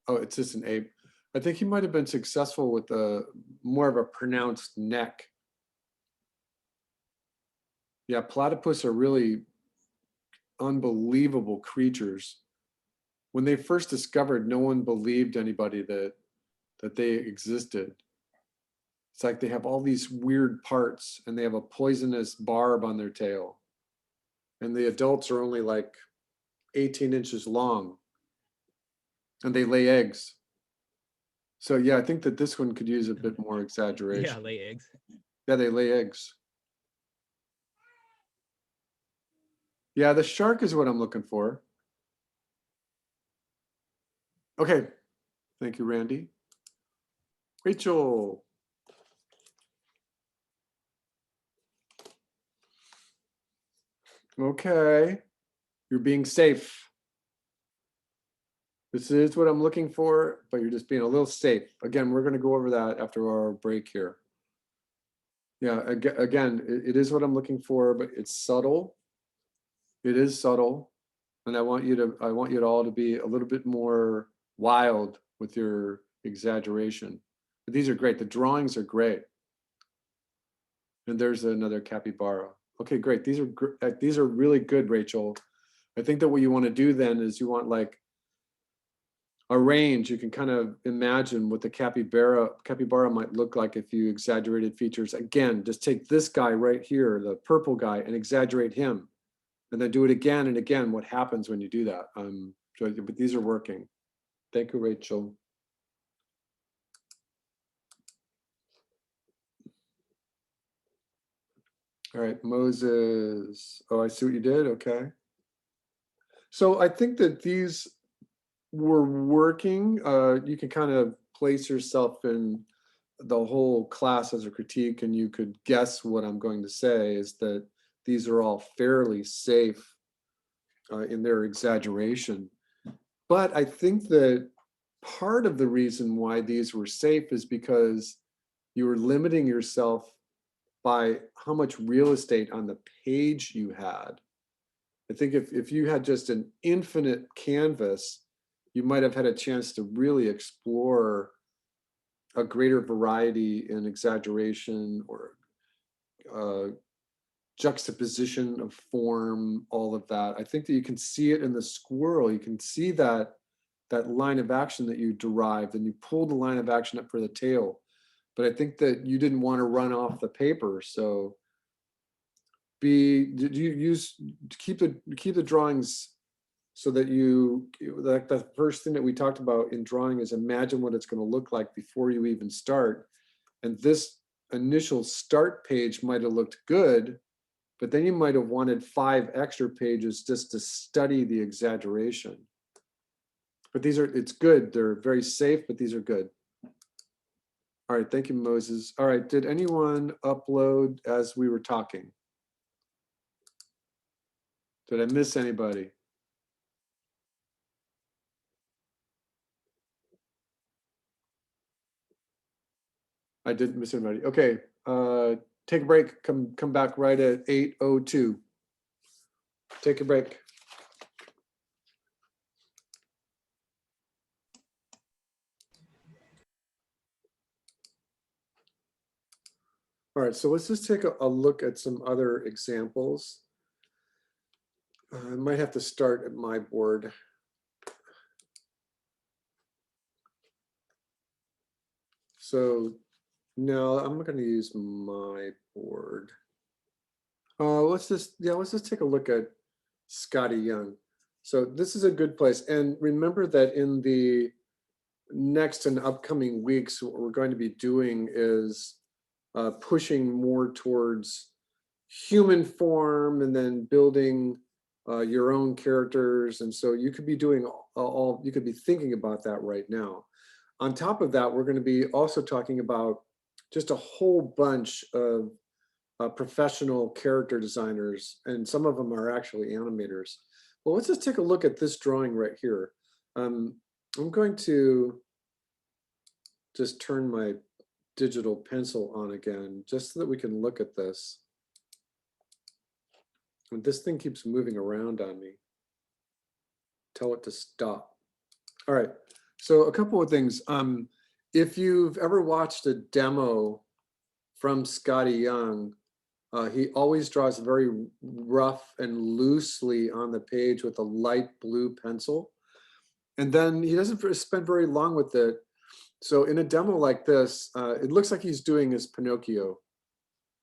Oh, it's just an ape. I think he might have been successful with a more of a pronounced neck. Yeah, platypus are really unbelievable creatures. When they first discovered, no one believed anybody that they existed. It's like they have all these weird parts and they have a poisonous barb on their tail. And the adults are only like 18 inches long. And they lay eggs. So yeah, I think that this one could use a bit more exaggeration. Yeah, lay eggs. Yeah, they lay eggs. Yeah, the shark is what I'm looking for. Okay. Thank you, Randy. Rachel. Okay. You're being safe. This is what I'm looking for, but you're just being a little safe. Again, we're going to go over that after our break here. Yeah, again, it is what I'm looking for, but it's subtle. It is subtle. And I want you all to be a little bit more wild with your exaggeration. But these are great. The drawings are great. And there's another capybara. Okay, great. These are really good, Rachel. I think that what you want to do then is you want like a range. You can kind of imagine what the capybara might look like if you exaggerated features. Again, just take this guy right here, the purple guy, and exaggerate him. And then do it again and again. What happens when you do that? But these are working. Thank you, Rachel. All right, Moses. Oh, I see what you did. Okay. So I think that these were working. You can kind of place yourself in the whole class as a critique, and you could guess what I'm going to say is that these are all fairly safe in their exaggeration. But I think that part of the reason why these were safe is because you were limiting yourself by how much real estate on the page you had. I think if you had just an infinite canvas, you might have had a chance to really explore a greater variety in exaggeration or juxtaposition of form, all of that. I think that you can see it in the squirrel. You can see that line of action that you derived, and you pull the line of action up for the tail. But I think that you didn't want to run off the paper. So keep the drawings so that like the first thing that we talked about in drawing is imagine what it's going to look like before you even start. And this initial start page might have looked good, but then you might have wanted 5 extra pages just to study the exaggeration. But it's good. They're very safe, but these are good. All right, thank you, Moses. All right, did anyone upload as we were talking? Did I miss anybody? I didn't miss anybody. Okay, take a break. Come back right at 8:02. Take a break. All right, so let's just take a look at some other examples. I might have to start at my board. So no, I'm not going to use my board. Let's just take a look at Scotty Young. So this is a good place. And remember that in the next and upcoming weeks, what we're going to be doing is pushing more towards human form and then building your own characters. And so you could be doing you could be thinking about that right now. On top of that, we're going to be also talking about just a whole bunch of professional character designers, and some of them are actually animators. Well, let's just take a look at this drawing right here. I'm going to just turn my digital pencil on again, just so that we can look at this. And this thing keeps moving around on me. Tell it to stop. All right, so a couple of things. If you've ever watched a demo from Scotty Young, he always draws very rough and loosely on the page with a light blue pencil. And then he doesn't spend very long with it. So in a demo like this, it looks like he's doing his Pinocchio.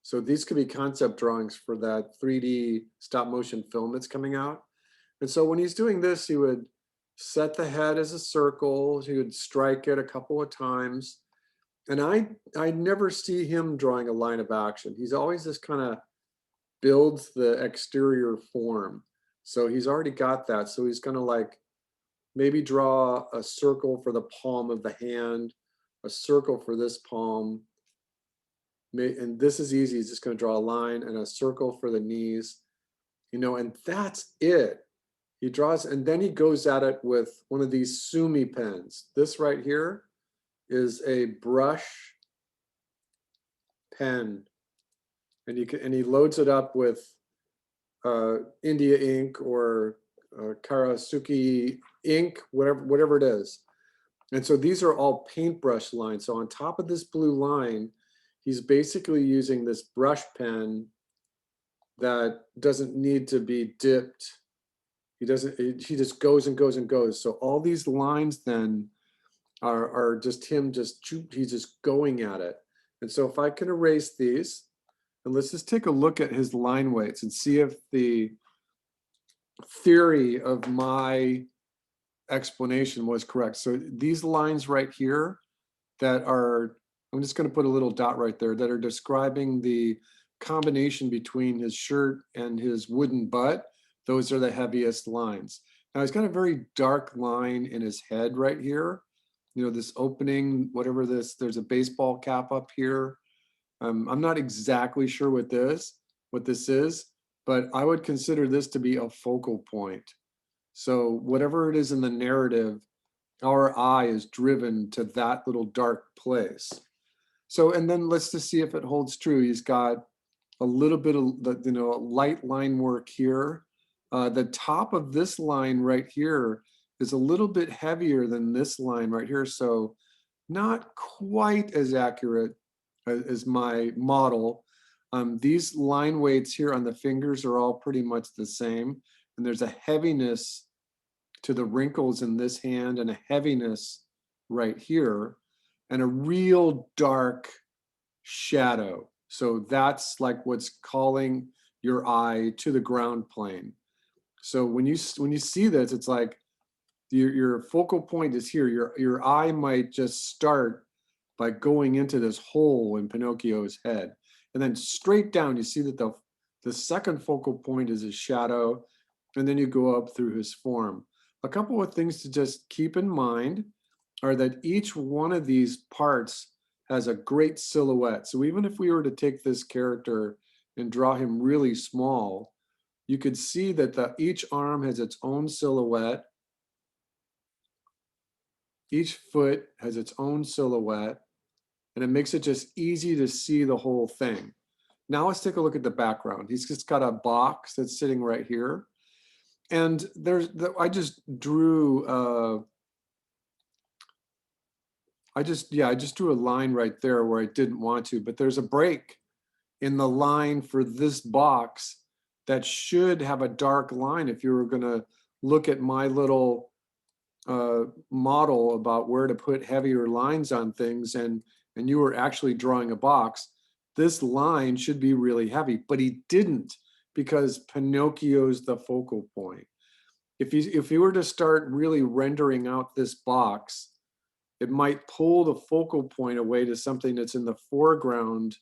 So these could be concept drawings for that 3D stop motion film that's coming out. And so when he's doing this, he would set the head as a circle. He would strike it a couple of times. And I never see him drawing a line of action. He's always just kind of builds the exterior form. So he's already got that. So he's gonna like maybe draw a circle for the palm of the hand, a circle for this palm. And this is easy. He's just gonna draw a line and a circle for the knees, you know, and that's it. He draws, and then he goes at it with one of these Sumi pens. This right here is a brush pen, and he loads it up with India ink or Karasuki ink, whatever it is. And so these are all paintbrush lines. So on top of this blue line, he's basically using this brush pen that doesn't need to be dipped. He just goes and goes and goes. So all these lines then are just him, he's just going at it. And so if I can erase these, and let's just take a look at his line weights and see if the theory of my explanation was correct. So these lines right here that are, I'm just going to put a little dot right there, that are describing the combination between his shirt and his wooden butt, those are the heaviest lines. Now he's got a very dark line in his head right here. You know, this opening, whatever this, there's a baseball cap up here. I'm not exactly sure what this is, but I would consider this to be a focal point. So whatever it is in the narrative, our eye is driven to that little dark place. So, and then let's just see if it holds true. He's got a little bit of the, you know, light line work here. The top of this line right here is a little bit heavier than this line right here. So not quite as accurate as my model. These line weights here on the fingers are all pretty much the same. And there's a heaviness to the wrinkles in this hand and a heaviness right here and a real dark shadow. So that's like what's calling your eye to the ground plane. So when you see this, it's like your focal point is here. Your eye might just start by going into this hole in Pinocchio's head. And then straight down, you see that the second focal point is his shadow, and then you go up through his form. A couple of things to just keep in mind are that each one of these parts has a great silhouette. So even if we were to take this character and draw him really small, you could see that each arm has its own silhouette. Each foot has its own silhouette, and it makes it just easy to see the whole thing. Now let's take a look at the background. He's just got a box that's sitting right here. And I just drew, I just drew a line right there where I didn't want to, but there's a break in the line for this box that should have a dark line. If you were gonna look at my little model about where to put heavier lines on things and you were actually drawing a box, this line should be really heavy, but he didn't, because Pinocchio's the focal point. If you were to start really rendering out this box, it might pull the focal point away to something that's in the foreground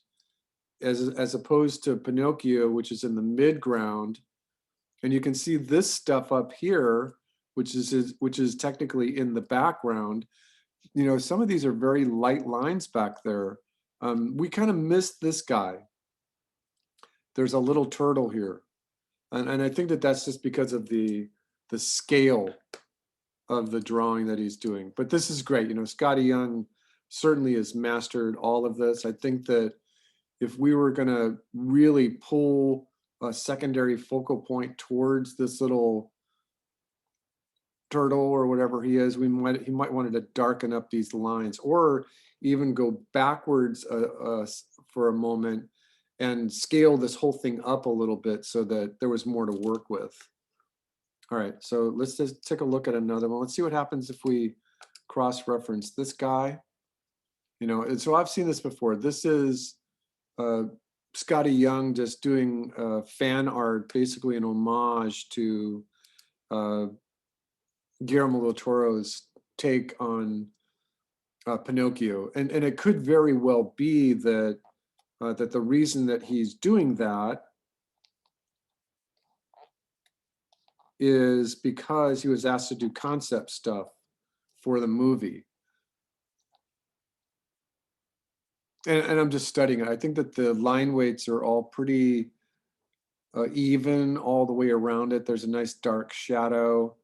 as opposed to Pinocchio, which is in the midground. And you can see this stuff up here, which is technically in the background. You know, some of these are very light lines back there. We kind of missed this guy. There's a little turtle here. And I think that that's just because of the scale of the drawing that he's doing. But this is great. You know, Scotty Young certainly has mastered all of this. I think that if we were going to really pull a secondary focal point towards this little turtle or whatever he is, he might wanted to darken up these lines, or even go backwards for a moment and scale this whole thing up a little bit so that there was more to work with. All right, so let's just take a look at another one. Let's see what happens if we cross-reference this guy. You know, and so I've seen this before. This is Scotty Young just doing fan art, basically an homage to Guillermo del Toro's take on Pinocchio. And it could very well be that that the reason that he's doing that is because he was asked to do concept stuff for the movie. And I'm just studying it. I think that the line weights are all pretty even all the way around it. There's a nice dark shadow.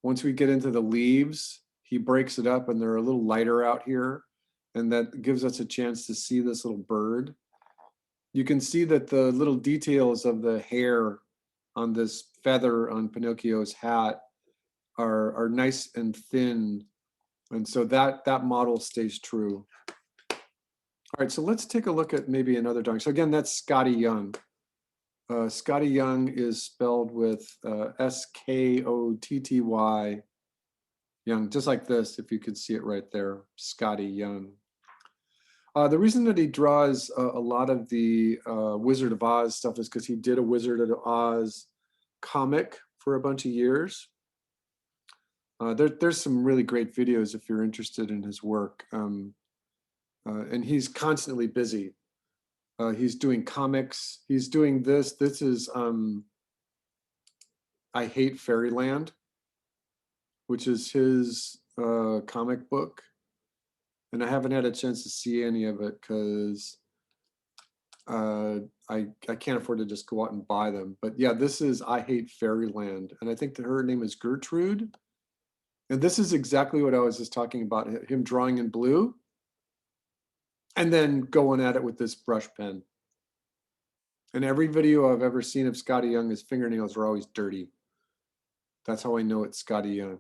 Once we get into the leaves, he breaks it up and they're a little lighter out here. And that gives us a chance to see this little bird. You can see that the little details of the hair on this feather on Pinocchio's hat are nice and thin. And so that model stays true. All right, so let's take a look at maybe another drawing. So again, that's Scotty Young. Scotty Young is spelled with S-K-O-T-T-Y, Young, just like this, if you could see it right there, Scotty Young. The reason that he draws a lot of the Wizard of Oz stuff is because he did a Wizard of Oz comic for a bunch of years. There's some really great videos if you're interested in his work. And he's constantly busy. He's doing comics. He's doing this. This is I Hate Fairyland, which is his comic book. And I haven't had a chance to see any of it because I can't afford to just go out and buy them. But yeah, this is I Hate Fairyland. And I think that her name is Gertrude. And this is exactly what I was just talking about, him drawing in blue and then going at it with this brush pen. And every video I've ever seen of Scotty Young, his fingernails are always dirty. That's how I know it's Scotty Young.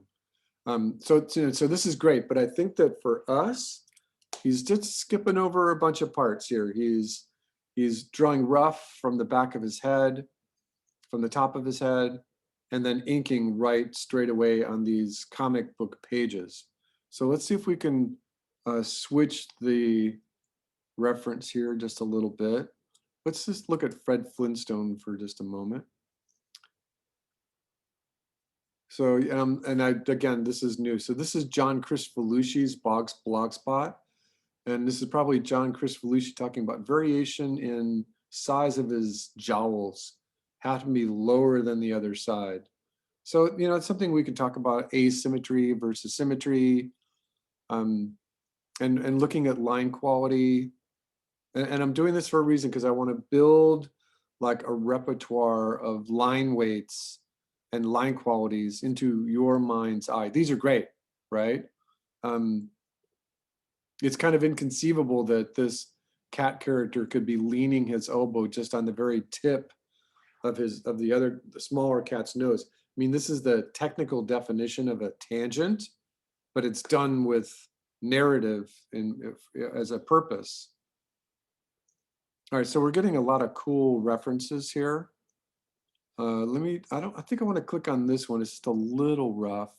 So this is great, but I think that for us, he's just skipping over a bunch of parts here. He's drawing rough from the back of his head, from the top of his head, and then inking right straight away on these comic book pages. So let's see if we can switch the reference here just a little bit. Let's just look at Fred Flintstone for just a moment. So, again, this is new. So this is John Kricfalusi's Blogspot. And this is probably John Kricfalusi talking about variation in size of his jowls have to be lower than the other side. So, you know, it's something we can talk about, asymmetry versus symmetry, and looking at line quality. And I'm doing this for a reason, because I want to build like a repertoire of line weights and line qualities into your mind's eye. These are great, right? It's kind of inconceivable that this cat character could be leaning his elbow just on the very tip of the smaller cat's nose. I mean, this is the technical definition of a tangent, but it's done with narrative as a purpose. All right, so we're getting a lot of cool references here. I think I want to click on this one. It's just a little rough.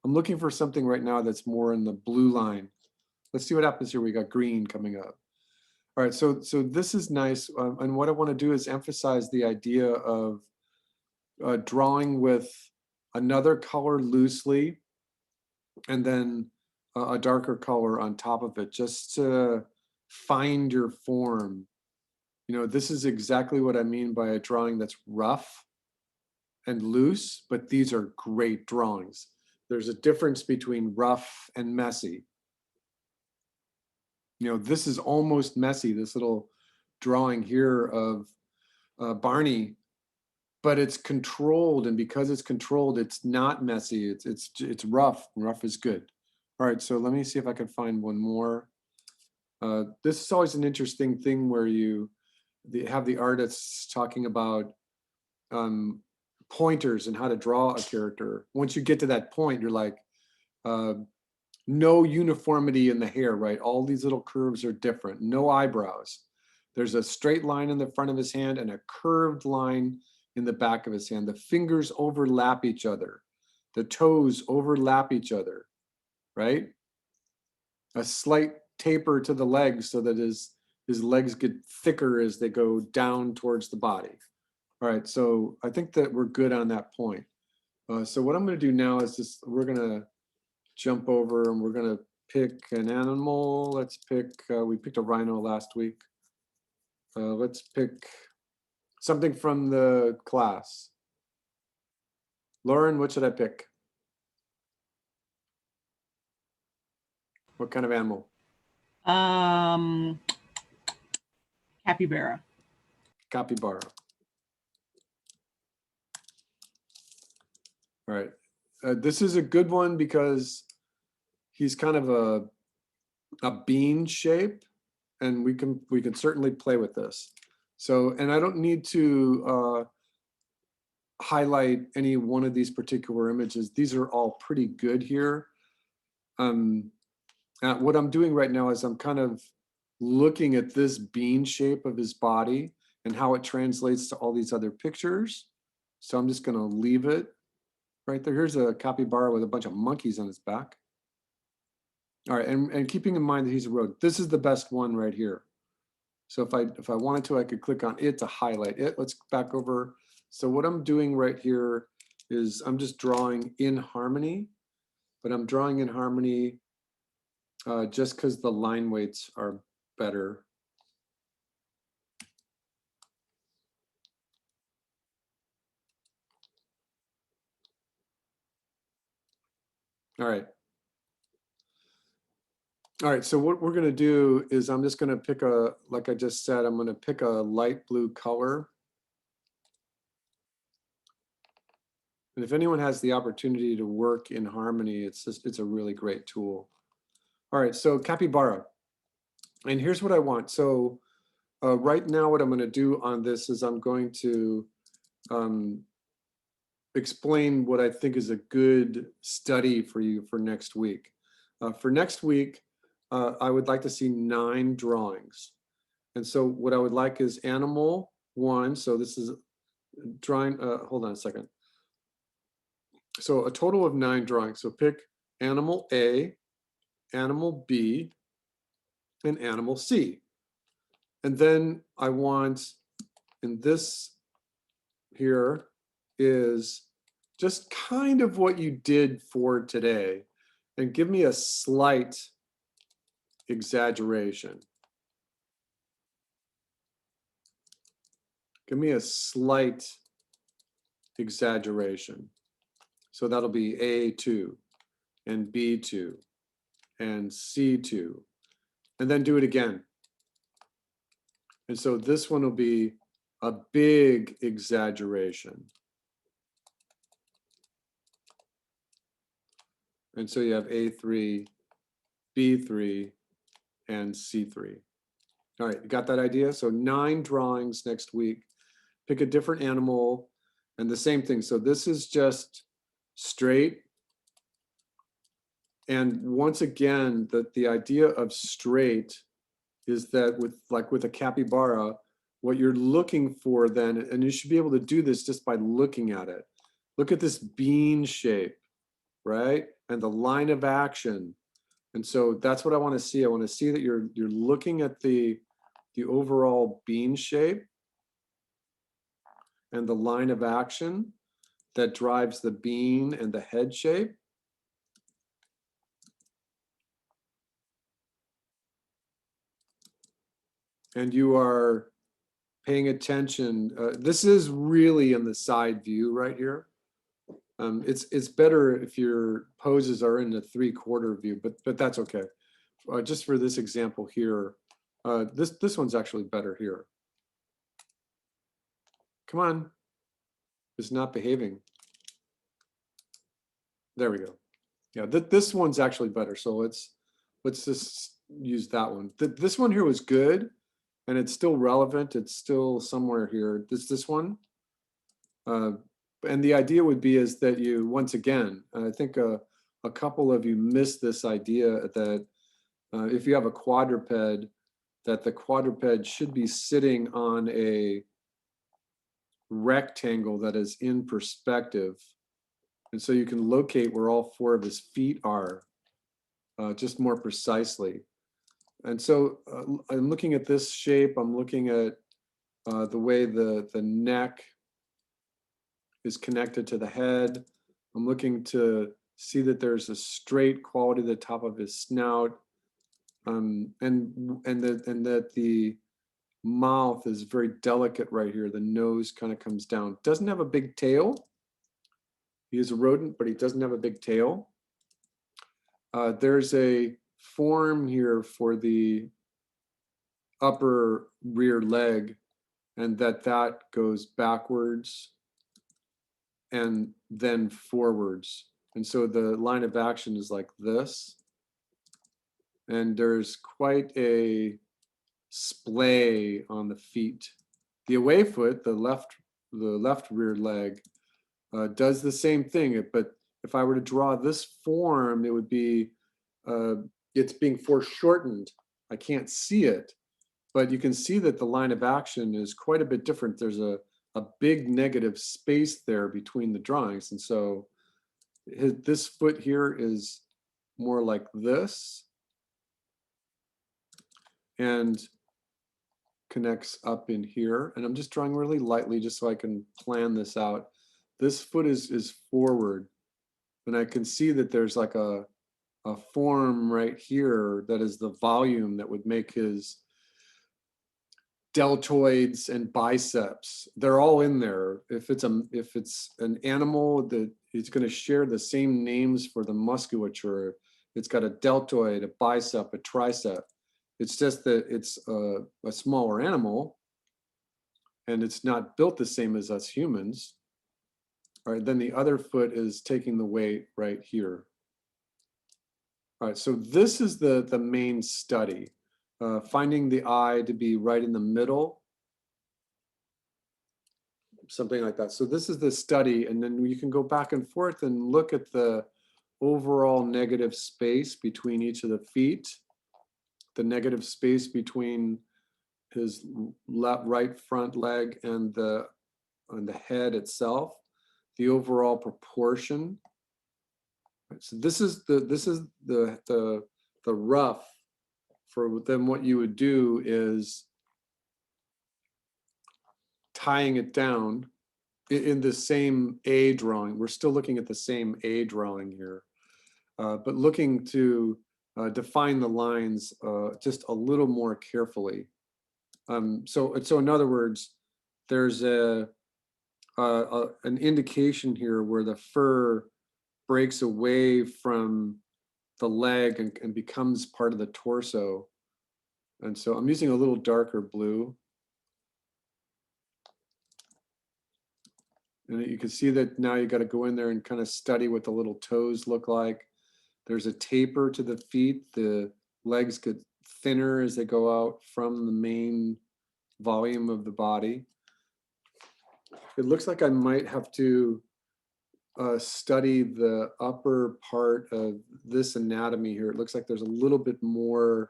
I'm looking for something right now that's more in the blue line. Let's see what happens here. We got green coming up. All right, so this is nice. And what I want to do is emphasize the idea of drawing with another color loosely and then a darker color on top of it, just to find your form. You know, this is exactly what I mean by a drawing that's rough and loose, but these are great drawings. There's a difference between rough and messy. You know, this is almost messy, this little drawing here of Barney, but it's controlled, and because it's controlled, it's not messy. It's rough, and rough is good. All right, so let me see if I can find one more. This is always an interesting thing where you have the artists talking about pointers and how to draw a character. Once you get to that point, you're like, no uniformity in the hair, right? All these little curves are different. No eyebrows. There's a straight line in the front of his hand and a curved line in the back of his hand. The fingers overlap each other. The toes overlap each other, right? A slight taper to the legs so that his legs get thicker as they go down towards the body. All right, so I think that we're good on that point. So what I'm going to do now is just, we're going to jump over and we're going to pick an animal. Let's pick, we picked a rhino last week. Let's pick something from the class. Lauren, what should I pick? What kind of animal? Capybara. Capybara. All right. This is a good one because he's kind of a bean shape, and we can certainly play with this. So, and I don't need to highlight any one of these particular images. These are all pretty good here. What I'm doing right now is I'm kind of looking at this bean shape of his body and how it translates to all these other pictures. So I'm just going to leave it right there. Here's a capybara with a bunch of monkeys on his back. All right, and keeping in mind that he's a rodent, this is the best one right here. So if I wanted to, I could click on it to highlight it. Let's back over. So what I'm doing right here is I'm just drawing in harmony, but I'm drawing in harmony just because the line weights are better. All right. All right, so what we're going to do is I'm just going to pick a, like I just said, I'm going to pick a light blue color. And if anyone has the opportunity to work in harmony, it's a really great tool. All right, so capybara. And here's what I want. So right now what I'm going to do on this is I'm going to explain what I think is a good study for you for next week. For next week, I would like to see 9 drawings. And so what I would like is animal 1. So this is drawing, hold on a second. So a total of 9 drawings. So pick animal A, animal B, and animal C. And then I want, in this here is just kind of what you did for today, and give me a slight exaggeration. Give me a slight exaggeration. So that'll be A2 and B2 and C2, and then do it again. And so this one will be a big exaggeration. And so you have A3, B3, and C3. All right, you got that idea? So 9 drawings next week. Pick a different animal, and the same thing. So this is just straight. And once again, the idea of straight is that with a capybara, what you're looking for then, and you should be able to do this just by looking at it. Look at this bean shape, right? And the line of action. And so that's what I want to see. I want to see that you're looking at the overall bean shape and the line of action that drives the bean and the head shape. And you are paying attention. This is really in the side view right here. It's better if your poses are in the 3/4 view, but that's okay. Just for this example here, this one's actually better here. Come on, it's not behaving. There we go. Yeah, this one's actually better. So let's just use that one. This one here was good, and it's still relevant. It's still somewhere here. This one. And the idea would be is that you, once again, I think a couple of you missed this idea that if you have a quadruped, that the quadruped should be sitting on a rectangle that is in perspective. And so you can locate where all 4 of his feet are, just more precisely. And so I'm looking at this shape, I'm looking at the way the neck is connected to the head. I'm looking to see that there's a straight quality to the top of his snout, and that the mouth is very delicate right here. The nose kind of comes down. Doesn't have a big tail. He is a rodent, but he doesn't have a big tail. There's a form here for the upper rear leg, and that goes backwards and then forwards. And so the line of action is like this. And there's quite a splay on the feet. The away foot, the left rear leg, does the same thing. But if I were to draw this form, it would be, it's being foreshortened. I can't see it, but you can see that the line of action is quite a bit different. There's a big negative space there between the drawings. And so this foot here is more like this and connects up in here. And I'm just drawing really lightly just so I can plan this out. This foot is forward, and I can see that there's like a form right here that is the volume that would make his deltoids and biceps. They're all in there. If it's an animal, that it's going to share the same names for the musculature. It's got a deltoid, a bicep, a tricep. It's just that it's a smaller animal, and it's not built the same as us humans. All right, then the other foot is taking the weight right here. All right, so this is the main study. Finding the eye to be right in the middle, something like that. So this is the study, and then you can go back and forth and look at the overall negative space between each of the feet, the negative space between his right front leg and the head itself, the overall proportion. So this is the rough. For then what you would do is tying it down in the same A drawing. We're still looking at the same A drawing here, but looking to define the lines just a little more carefully. So in other words, there's an indication here where the fur breaks away from the leg and becomes part of the torso. And so I'm using a little darker blue. And you can see that now you got to go in there and kind of study what the little toes look like. There's a taper to the feet. The legs get thinner as they go out from the main volume of the body. It looks like I might have to study the upper part of this anatomy here. It looks like there's a little bit more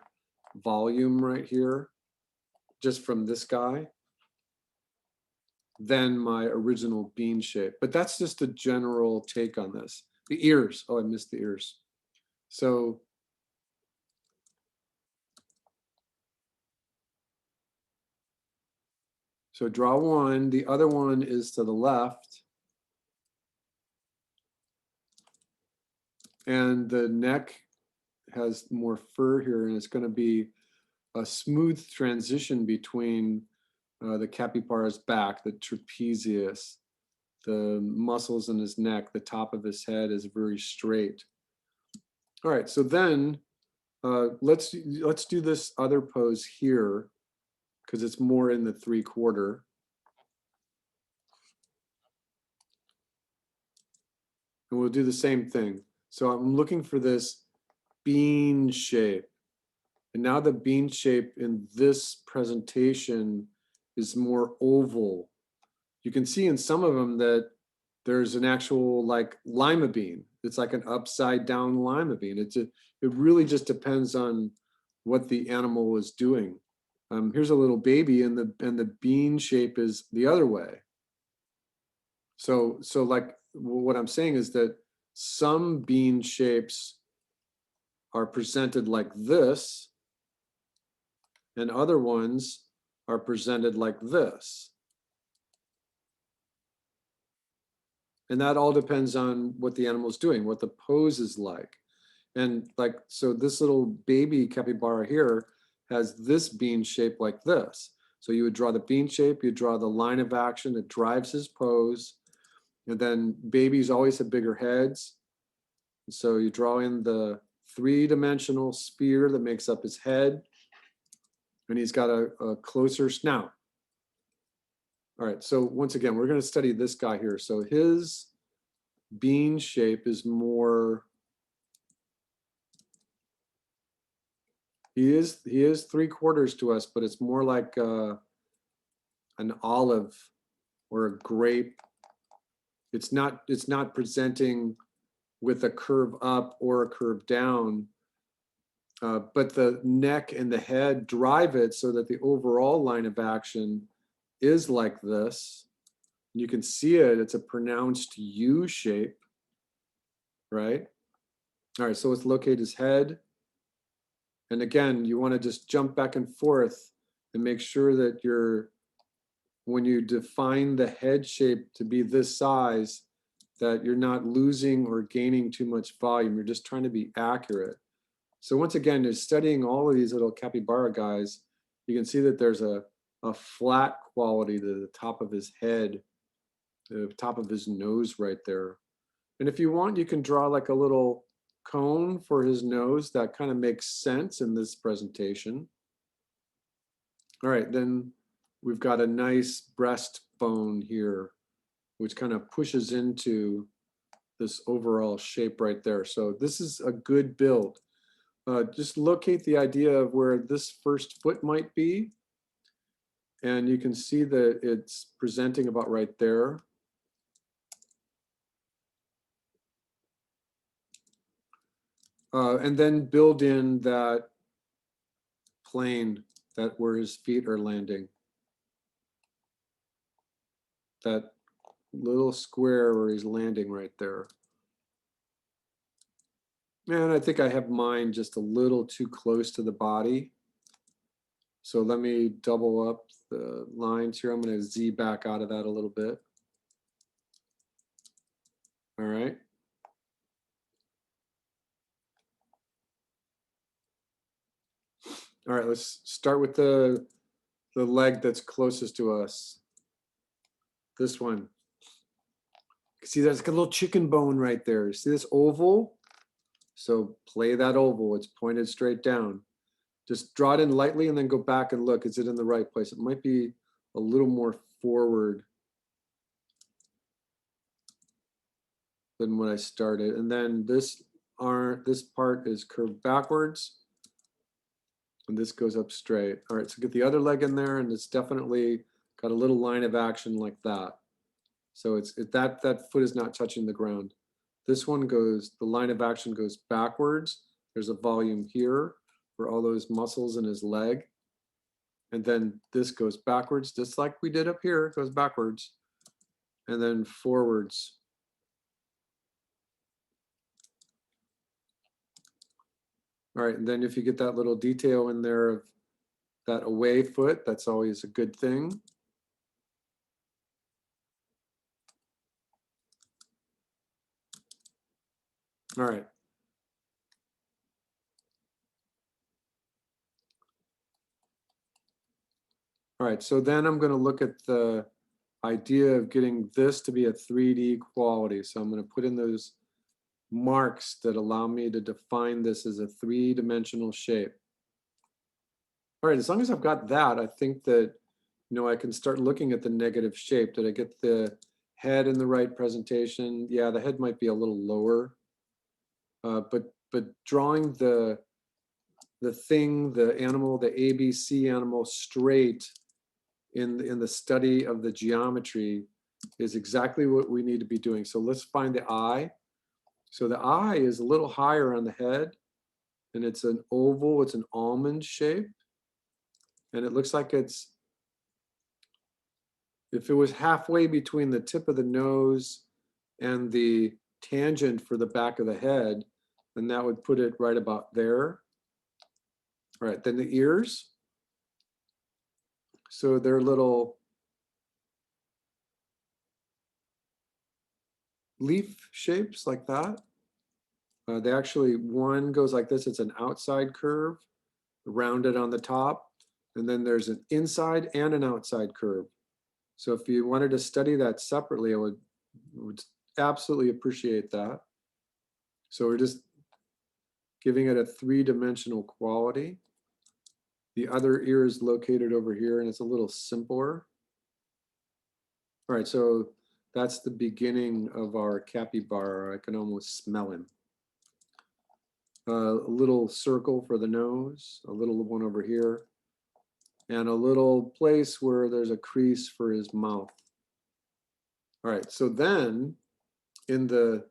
volume right here, just from this guy, than my original bean shape. But that's just a general take on this. The ears, oh, I missed the ears. So draw one, the other one is to the left. And the neck has more fur here, and it's going to be a smooth transition between the capybara's back, the trapezius, the muscles in his neck, the top of his head is very straight. All right, so then let's do this other pose here, because it's more in the 3/4. And we'll do the same thing. So I'm looking for this bean shape. And now the bean shape in this presentation is more oval. You can see in some of them that there's an actual like lima bean. It's like an upside down lima bean. It really just depends on what the animal is doing. Here's a little baby and the bean shape is the other way. So like what I'm saying is that some bean shapes are presented like this and other ones are presented like this. And that all depends on what the animal's doing, what the pose is like. And like, so this little baby capybara here has this bean shape like this. So you would draw the bean shape, you draw the line of action that drives his pose. And then babies always have bigger heads. And so you draw in the three-dimensional spear that makes up his head. And he's got a closer snout. All right, so once again, we're going to study this guy here. So his bean shape is more, he is 3/4 to us, but it's more like an olive or a grape. It's not presenting with a curve up or a curve down, but the neck and the head drive it so that the overall line of action is like this. You can see it, it's a pronounced U shape, right? All right, so let's locate his head. And again, you want to just jump back and forth and make sure that when you define the head shape to be this size, that you're not losing or gaining too much volume. You're just trying to be accurate. So once again, just studying all of these little capybara guys, you can see that there's a flat quality to the top of his head, the top of his nose right there. And if you want, you can draw like a little cone for his nose. That kind of makes sense in this presentation. All right, then we've got a nice breastbone here, which kind of pushes into this overall shape right there. So this is a good build. Just locate the idea of where this first foot might be. And you can see that it's presenting about right there. And then build in that plane where his feet are landing. That little square where he's landing right there. And I think I have mine just a little too close to the body. So let me double up the lines here. I'm going to Z back out of that a little bit. All right. All right, let's start with the leg that's closest to us. This one. See, there's like a little chicken bone right there. See this oval? So play that oval. It's pointed straight down. Just draw it in lightly and then go back and look. Is it in the right place? It might be a little more forward than when I started. And then this part is curved backwards. And this goes up straight. All right, so get the other leg in there, and it's definitely got a little line of action like that. So that foot is not touching the ground. This one goes, the line of action goes backwards. There's a volume here for all those muscles in his leg. And then this goes backwards, just like we did up here, it goes backwards. And then forwards. All right, and then if you get that little detail in there of that away foot, that's always a good thing. All right. All right, so then I'm going to look at the idea of getting this to be a 3D quality. So I'm going to put in those marks that allow me to define this as a 3-dimensional shape. All right, as long as I've got that, I think that, I can start looking at the negative shape. Did I get the head in the right presentation? Yeah, the head might be a little lower, but drawing the the thing, the animal, the ABC animal straight in the study of the geometry is exactly what we need to be doing. So let's find the eye. So the eye is a little higher on the head, and it's an oval, it's an almond shape. And it looks like it's, if it was halfway between the tip of the nose and the tangent for the back of the head, then that would put it right about there. All right, then the ears. So they're little leaf shapes like that. They actually, one goes like this, it's an outside curve, rounded on the top, and then there's an inside and an outside curve. So if you wanted to study that separately, I would absolutely appreciate that. So we're just giving it a three-dimensional quality. The other ear is located over here, and it's a little simpler. All right, so that's the beginning of our capybara. I can almost smell him. A little circle for the nose, a little one over here, and a little place where there's a crease for his mouth. All right, so then in the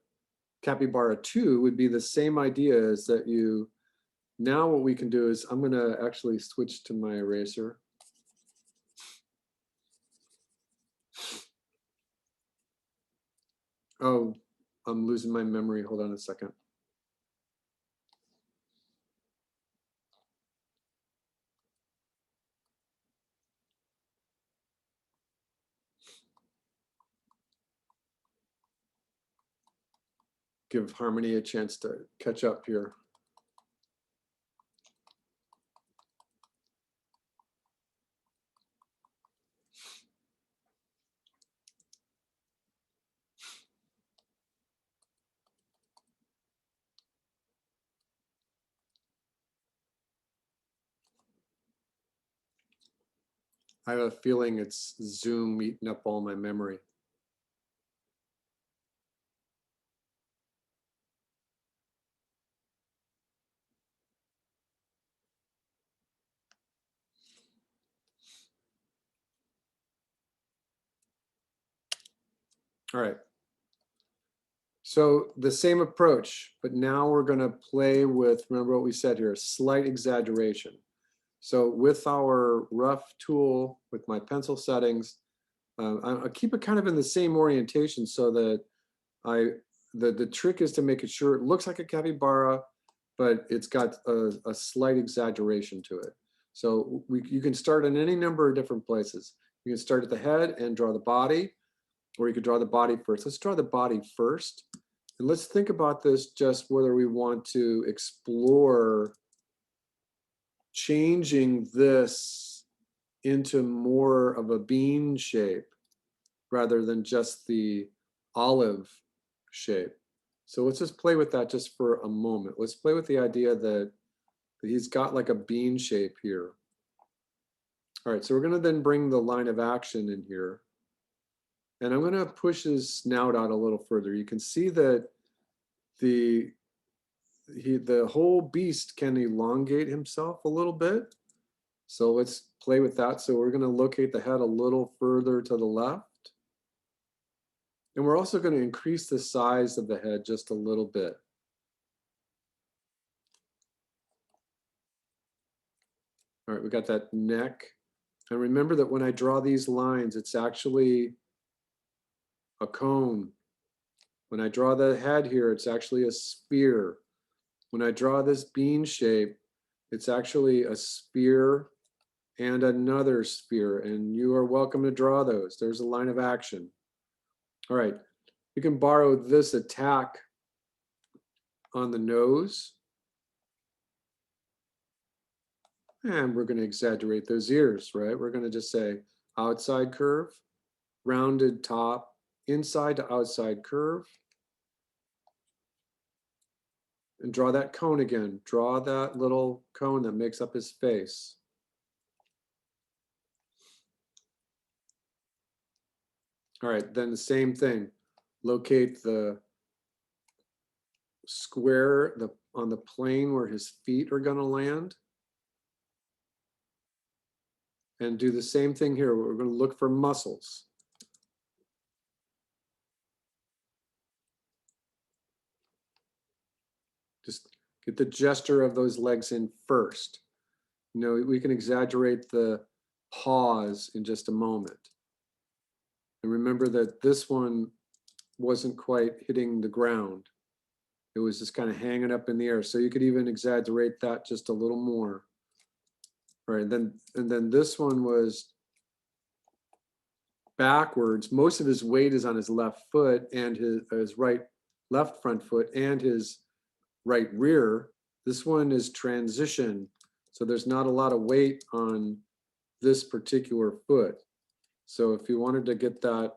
capybara 2 would be the same idea, is that you, now what we can do is, I'm gonna actually switch to my eraser. Oh, I'm losing my memory, hold on a second. Give Harmony a chance to catch up here. I have a feeling it's Zoom eating up all my memory. All right. So the same approach, but now we're going to play with, remember what we said here, slight exaggeration. So with our rough tool, with my pencil settings, I keep it kind of in the same orientation so that the trick is to make it sure it looks like a capybara, but it's got a slight exaggeration to it. So you can start in any number of different places. You can start at the head and draw the body, or you could draw the body first. Let's draw the body first. And let's think about this, just whether we want to explore changing this into more of a bean shape rather than just the olive shape. So let's just play with that just for a moment. Let's play with the idea that he's got like a bean shape here. All right, so we're gonna then bring the line of action in here. And I'm gonna push his snout out a little further. You can see that the whole beast can elongate himself a little bit. So let's play with that. So we're gonna locate the head a little further to the left. And we're also gonna increase the size of the head just a little bit. All right, we got that neck. And remember that when I draw these lines, it's actually a cone. When I draw the head here, it's actually a spear. When I draw this bean shape, it's actually a spear and another spear, and you are welcome to draw those. There's a line of action. All right, you can borrow this attack on the nose. And we're going to exaggerate those ears, right? We're going to just say outside curve, rounded top, inside to outside curve. And draw that cone again. Draw that little cone that makes up his face. All right, then the same thing. Locate the square, the on the plane where his feet are gonna land. And do the same thing here. We're gonna look for muscles. Just get the gesture of those legs in first. You know, we can exaggerate the pause in just a moment. And remember that this one wasn't quite hitting the ground. It was just kind of hanging up in the air. So you could even exaggerate that just a little more. All right, and then this one was backwards. Most of his weight is on his left foot and his left front foot and his right rear. This one is transition. So there's not a lot of weight on this particular foot. So if you wanted to get that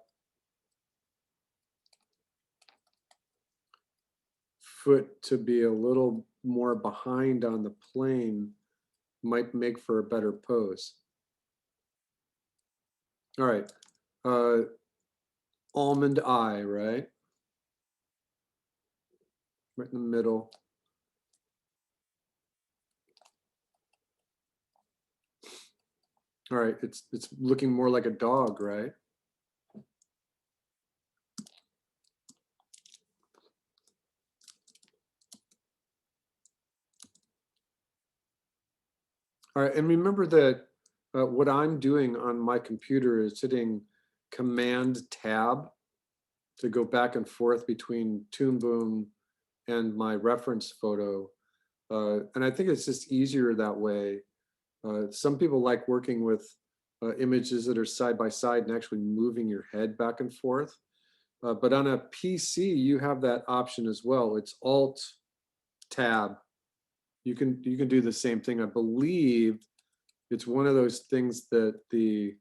foot to be a little more behind on the plane, might make for a better pose. All right, almond eye, right? Right in the middle. All right, it's looking more like a dog, right? All right, and remember that what I'm doing on my computer is hitting Command Tab to go back and forth between Toon Boom and my reference photo. And I think it's just easier that way. Some people like working with images that are side by side and actually moving your head back and forth. But on a PC, you have that option as well. It's Alt Tab. You can do the same thing. I believe it's one of those things that the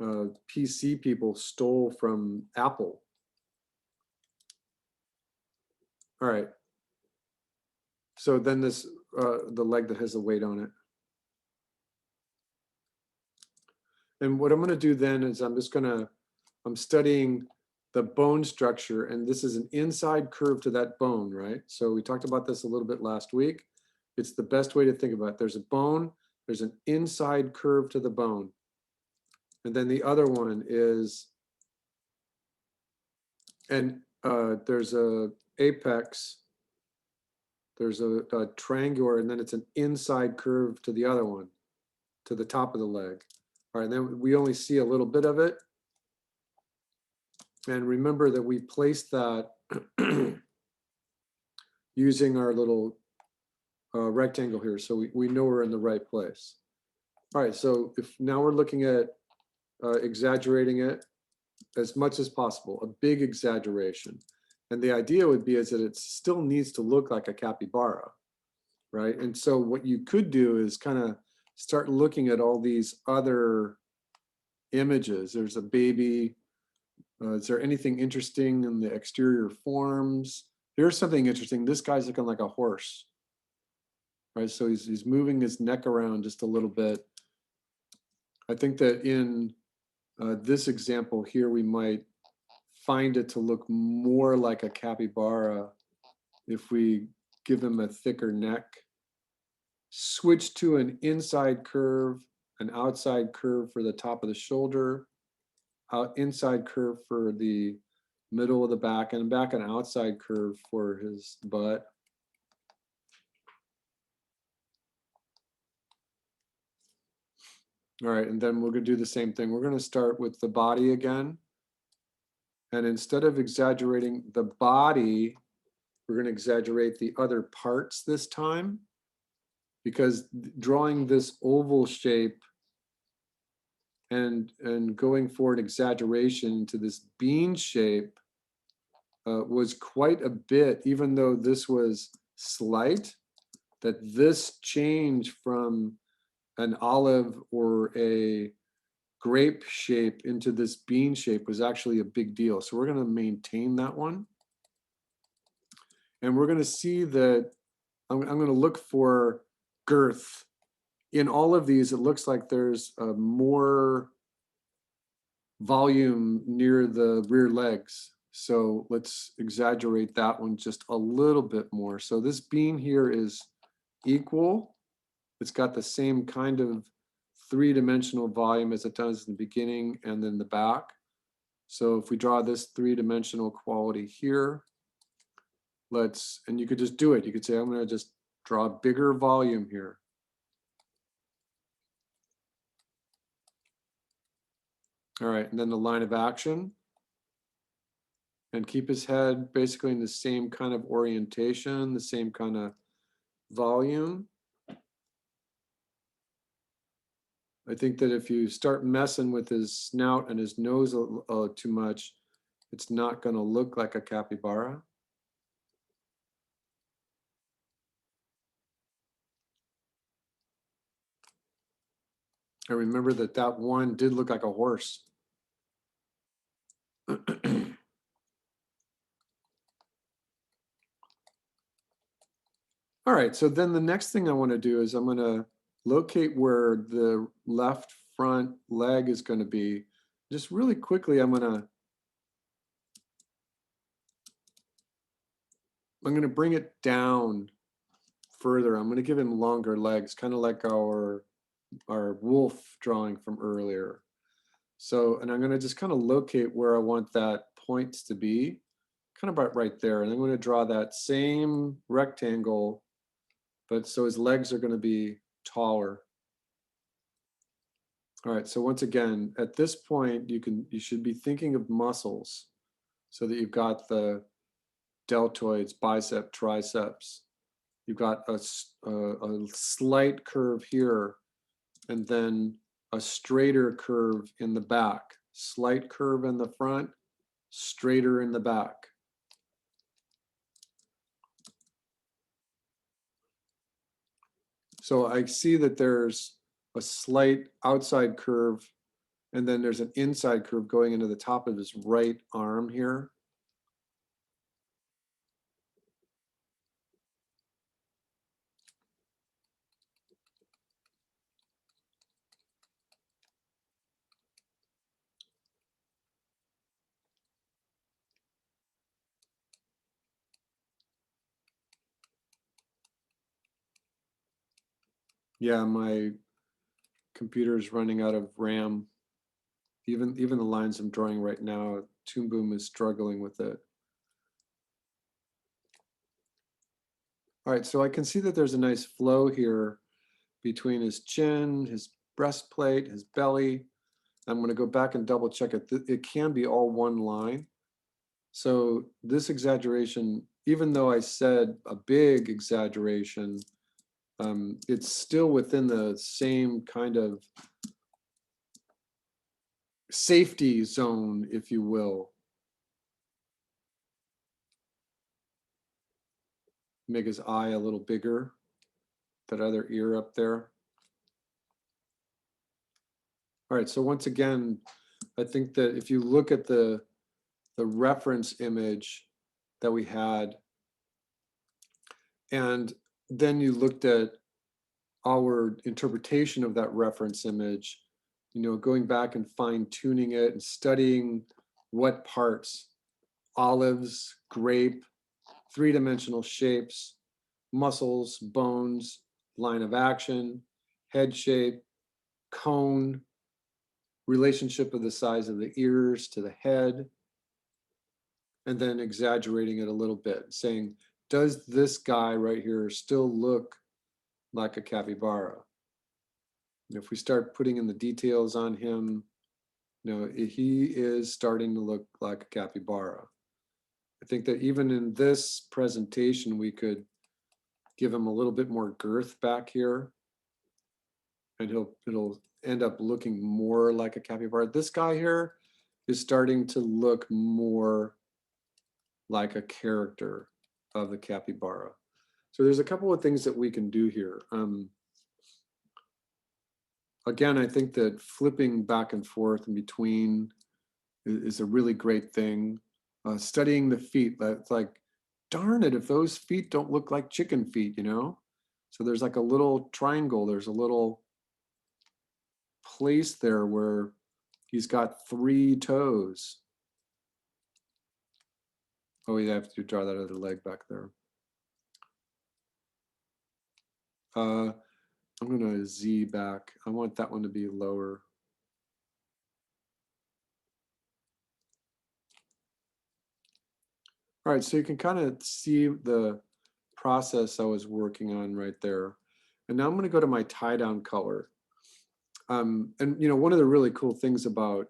PC people stole from Apple. All right. So then this, the leg that has the weight on it. And what I'm going to do then is I'm studying the bone structure, and this is an inside curve to that bone, right? So we talked about this a little bit last week. It's the best way to think about it. There's a bone, there's an inside curve to the bone. And then the other one is, and there's a apex, there's a triangular, and then it's an inside curve to the other one, to the top of the leg. All right, and then we only see a little bit of it. And remember that we placed that using our little rectangle here, so we know we're in the right place. All right, so if now we're looking at exaggerating it as much as possible, a big exaggeration. And the idea would be is that it still needs to look like a capybara, right? And so what you could do is kind of start looking at all these other images. There's a baby. Is there anything interesting in the exterior forms? Here's something interesting. This guy's looking like a horse, right? So he's moving his neck around just a little bit. I think that in this example here, we might find it to look more like a capybara if we give him a thicker neck. Switch to an inside curve, an outside curve for the top of the shoulder, inside curve for the middle of the back, and back an outside curve for his butt. All right, and then we're going to do the same thing. We're going to start with the body again. And instead of exaggerating the body, we're going to exaggerate the other parts this time, because drawing this oval shape and going for an exaggeration to this bean shape was quite a bit, even though this was slight, that this change from an olive or a grape shape into this bean shape was actually a big deal. So we're going to maintain that one. And we're going to see that I'm going to look for girth. In all of these, it looks like there's more volume near the rear legs. So let's exaggerate that one just a little bit more. So this bean here is equal. It's got the same kind of three-dimensional volume as it does in the beginning and then the back. So if we draw this three-dimensional quality here, and you could just do it. You could say, I'm going to just draw a bigger volume here. All right, and then the line of action. And keep his head basically in the same kind of orientation, the same kind of volume. I think that if you start messing with his snout and his nose too much, it's not going to look like a capybara. I remember that one did look like a horse. All right, so then the next thing I want to do is I'm going to locate where the left front leg is going to be. Just really quickly, I'm going to bring it down further. I'm going to give him longer legs, kind of like our wolf drawing from earlier. So, and I'm going to just kind of locate where I want that points to be, kind of about right there. And I'm going to draw that same rectangle, but so his legs are going to be taller. All right, so once again, at this point, you should be thinking of muscles so that you've got the deltoids, bicep, triceps. You've got a slight curve here, and then a straighter curve in the back. Slight curve in the front, straighter in the back. So I see that there's a slight outside curve, and then there's an inside curve going into the top of his right arm here. Yeah, my computer is running out of RAM. Even the lines I'm drawing right now, Toon Boom is struggling with it. All right, so I can see that there's a nice flow here between his chin, his breastplate, his belly. I'm going to go back and double check it. It can be all one line. So this exaggeration, even though I said a big exaggeration, it's still within the same kind of safety zone, if you will. Make his eye a little bigger, that other ear up there. All right, so once again, I think that if you look at the reference image that we had, and then you looked at our interpretation of that reference image, going back and fine tuning it and studying what parts, olives, grape, three-dimensional shapes, muscles, bones, line of action, head shape, cone, relationship of the size of the ears to the head, and then exaggerating it a little bit, saying, does this guy right here still look like a capybara? And if we start putting in the details on him, he is starting to look like a capybara. I think that even in this presentation, we could give him a little bit more girth back here, and it'll end up looking more like a capybara. This guy here is starting to look more like a character of the capybara. So there's a couple of things that we can do here. Again, I think that flipping back and forth in between is a really great thing. Studying the feet, that's like, darn it, if those feet don't look like chicken feet, So there's like a little triangle, there's a little place there where he's got 3 toes. Oh, you have to draw that other leg back there. I'm gonna Z back. I want that one to be lower. All right, so you can kind of see the process I was working on right there. And now I'm going to go to my tie down color. And you know, one of the really cool things about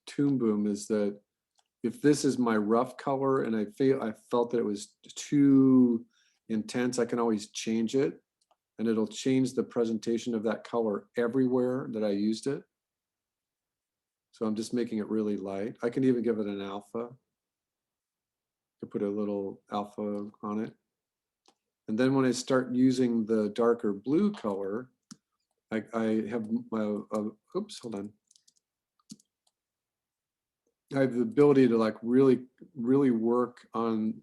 Toon Boom is that if this is my rough color and I felt that it was too intense, I can always change it, and it'll change the presentation of that color everywhere that I used it. So I'm just making it really light. I can even give it an alpha. To put a little alpha on it. And then when I start using the darker blue color, I have my, oops, hold on. I have the ability to like really work on,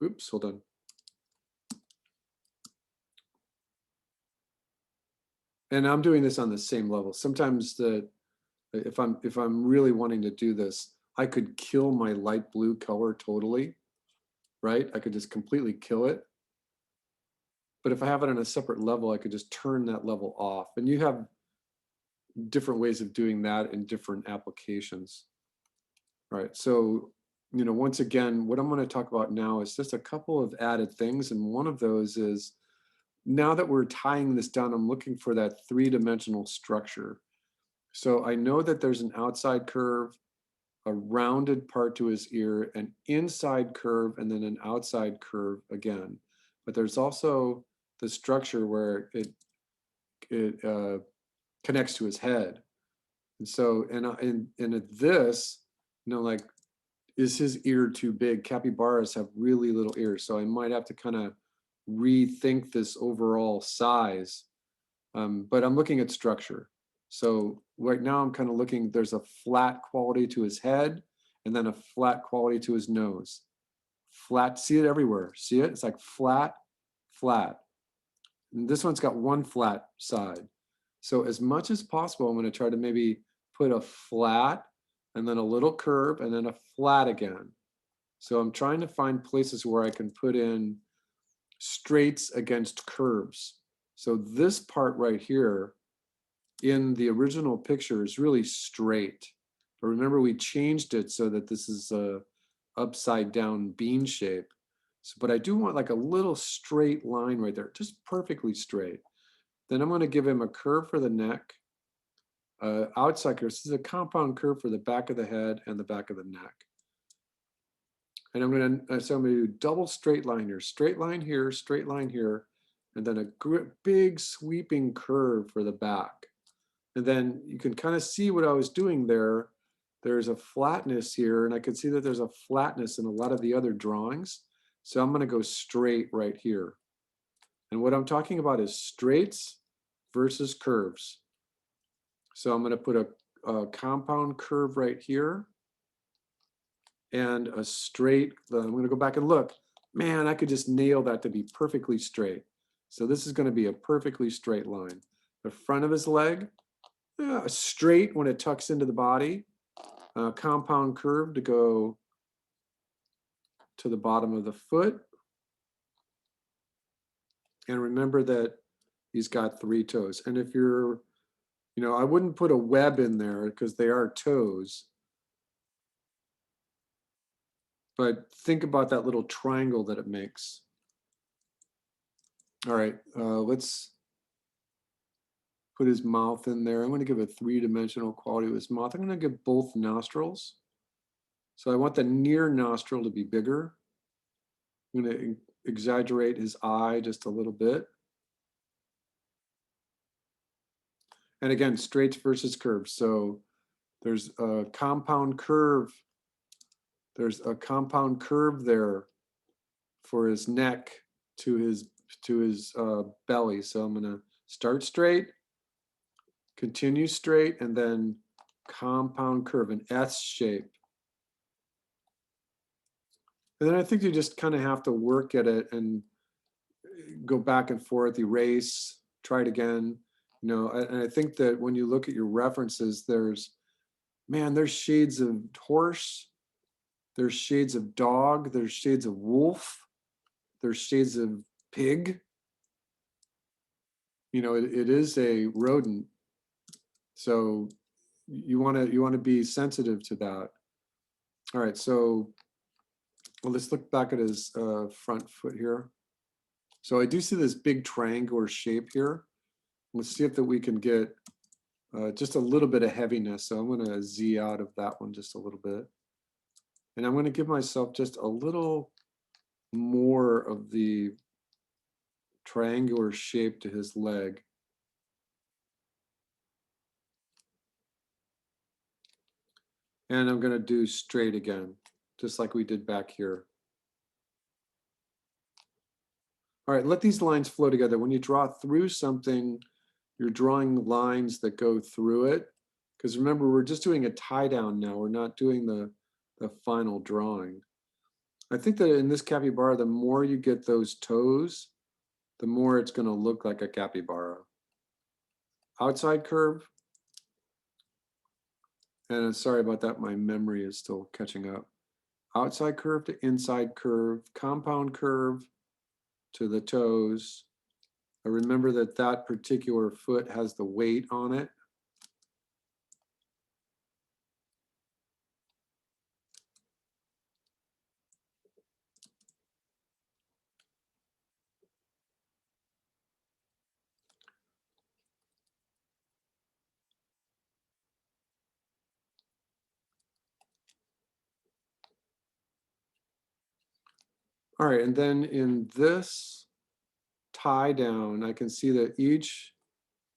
oops, hold on. And I'm doing this on the same level. Sometimes if I'm really wanting to do this, I could kill my light blue color totally, right? I could just completely kill it. But if I have it on a separate level, I could just turn that level off. And you have different ways of doing that in different applications. All right, so, you know, once again, what I'm going to talk about now is just a couple of added things. And one of those is, now that we're tying this down, I'm looking for that three-dimensional structure. So I know that there's an outside curve, a rounded part to his ear, an inside curve, and then an outside curve again. But there's also the structure where it connects to his head. And so, and this, you know, like, is his ear too big? Capybaras have really little ears, so I might have to kind of rethink this overall size. But I'm looking at structure. So right now I'm kind of looking, there's a flat quality to his head and then a flat quality to his nose. Flat, see it everywhere. See it? It's like flat, flat. And this one's got one flat side. So as much as possible, I'm going to try to maybe put a flat and then a little curve and then a flat again. So I'm trying to find places where I can put in straights against curves. So this part right here in the original picture is really straight. But remember, we changed it so that this is a upside down bean shape. So, but I do want like a little straight line right there, just perfectly straight. Then I'm going to give him a curve for the neck, outside curve. This is a compound curve for the back of the head and the back of the neck. And I'm going to do double straight line here, straight line here, and then a big sweeping curve for the back. And then you can kind of see what I was doing there. There's a flatness here, and I can see that there's a flatness in a lot of the other drawings. So I'm going to go straight right here. And what I'm talking about is straights versus curves. So I'm going to put a compound curve right here and a straight. I'm going to go back and look. Man, I could just nail that to be perfectly straight. So this is going to be a perfectly straight line. The front of his leg, straight when it tucks into the body. Compound curve to go to the bottom of the foot. And remember that he's got 3 toes. And if you're, you know, I wouldn't put a web in there because they are toes. But think about that little triangle that it makes. All right, let's put his mouth in there. I'm going to give a 3-dimensional quality to his mouth. I'm going to give both nostrils. So I want the near nostril to be bigger. I'm going to exaggerate his eye just a little bit. And again, straights versus curves. So there's a compound curve. There's a compound curve there for his neck to his belly. So I'm going to start straight, continue straight, and then compound curve, an S shape. And then I think you just kind of have to work at it and go back and forth, erase, try it again. You know, and I think that when you look at your references, there's shades of horse, There's shades of dog, there's shades of wolf, there's shades of pig. You know, it is a rodent. So you want to be sensitive to that. All right, so well, let's look back at his front foot here. So I do see this big triangular shape here. Let's see if that we can get just a little bit of heaviness. So I'm going to Z out of that one just a little bit. And I'm going to give myself just a little more of the triangular shape to his leg. And I'm going to do straight again, just like we did back here. All right, let these lines flow together. When you draw through something, you're drawing lines that go through it. Because remember, we're just doing a tie down now. We're not doing the final drawing. I think that in this capybara, the more you get those toes, the more it's going to look like a capybara. Outside curve. And sorry about that, my memory is still catching up. Outside curve to inside curve, compound curve to the toes. I remember that that particular foot has the weight on it. All right, and then in this tie down, I can see that each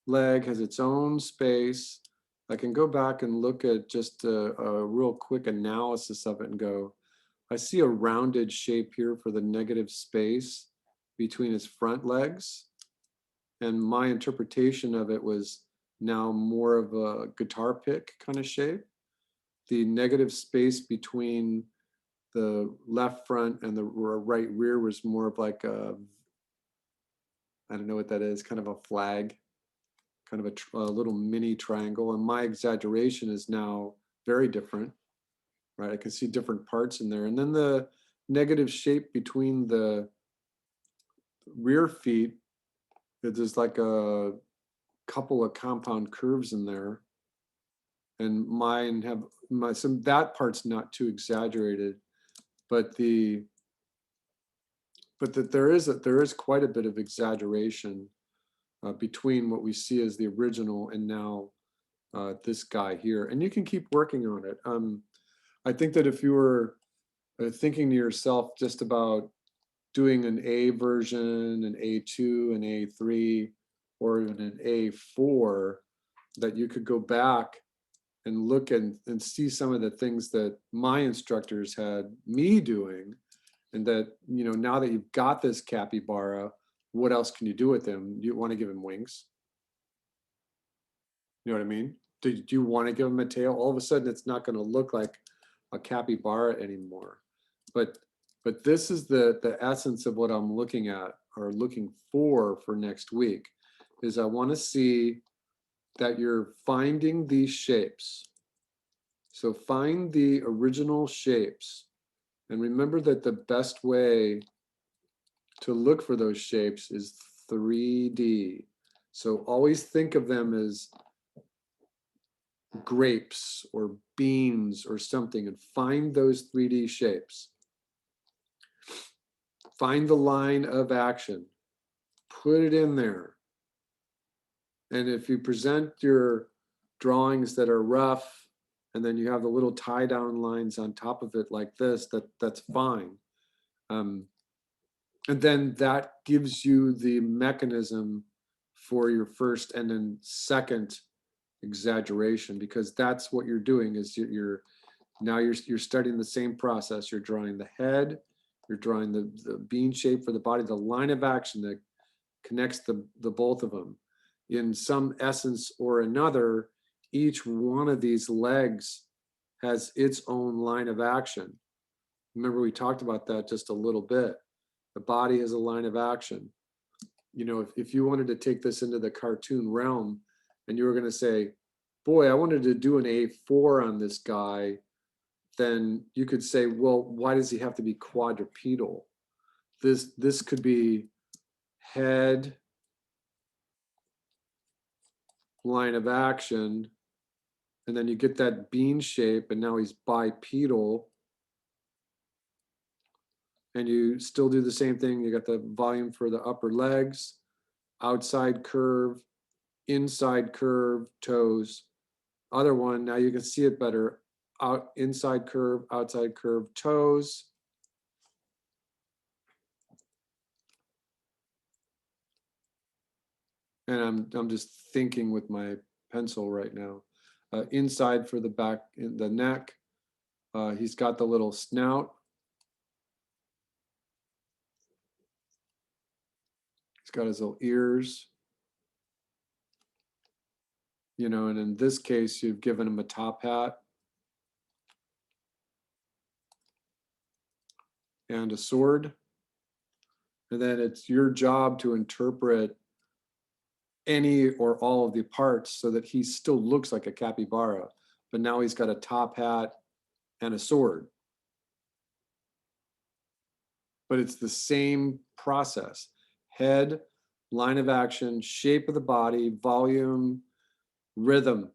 leg has its own space. I can go back and look at just a real quick analysis of it and go, I see a rounded shape here for the negative space between his front legs. And my interpretation of it was now more of a guitar pick kind of shape. The negative space between the left front and the right rear was more of like a, I don't know what that is, kind of a flag, kind of a little mini triangle. And my exaggeration is now very different, right? I can see different parts in there. And then the negative shape between the rear feet, there's like a couple of compound curves in there. And mine have that part's not too exaggerated. But there is quite a bit of exaggeration between what we see as the original and now this guy here, and you can keep working on it. I think that if you were thinking to yourself just about doing an A version, an A2, an A3, or even an A4, that you could go back and look and see some of the things that my instructors had me doing, and that, you know, now that you've got this capybara, what else can you do with him? You want to give him wings? You know what I mean? Do you want to give him a tail? All of a sudden, it's not going to look like a capybara anymore. But this is the essence of what I'm looking at or looking for next week, is I want to see that you're finding these shapes. So find the original shapes, and remember that the best way to look for those shapes is 3D. So always think of them as grapes or beans or something, and find those 3D shapes. Find the line of action, put it in there. And if you present your drawings that are rough, and then you have the little tie down lines on top of it like this, that's fine. And then that gives you the mechanism for your first and then second exaggeration, because that's what you're doing, is you're studying the same process. You're drawing the head, you're drawing the bean shape for the body, the line of action that connects the both of them. In some essence or another, each one of these legs has its own line of action. Remember, we talked about that just a little bit. The body has a line of action. You know, if you wanted to take this into the cartoon realm and you were going to say, boy, I wanted to do an A4 on this guy then you could say, well, why does he have to be quadrupedal? This could be head, line of action, and then you get that bean shape, and now he's bipedal. And you still do the same thing. You got the volume for the upper legs, outside curve, inside curve, toes. Other one, now you can see it better. Inside curve, outside curve, toes. And I'm just thinking with my pencil right now. Inside for the back, in the neck. He's got the little snout. He's got his little ears. You know, and in this case, you've given him a top hat and a sword. And then it's your job to interpret any or all of the parts so that he still looks like a capybara, but now he's got a top hat and a sword. But it's the same process. Head, line of action, shape of the body, volume, rhythm.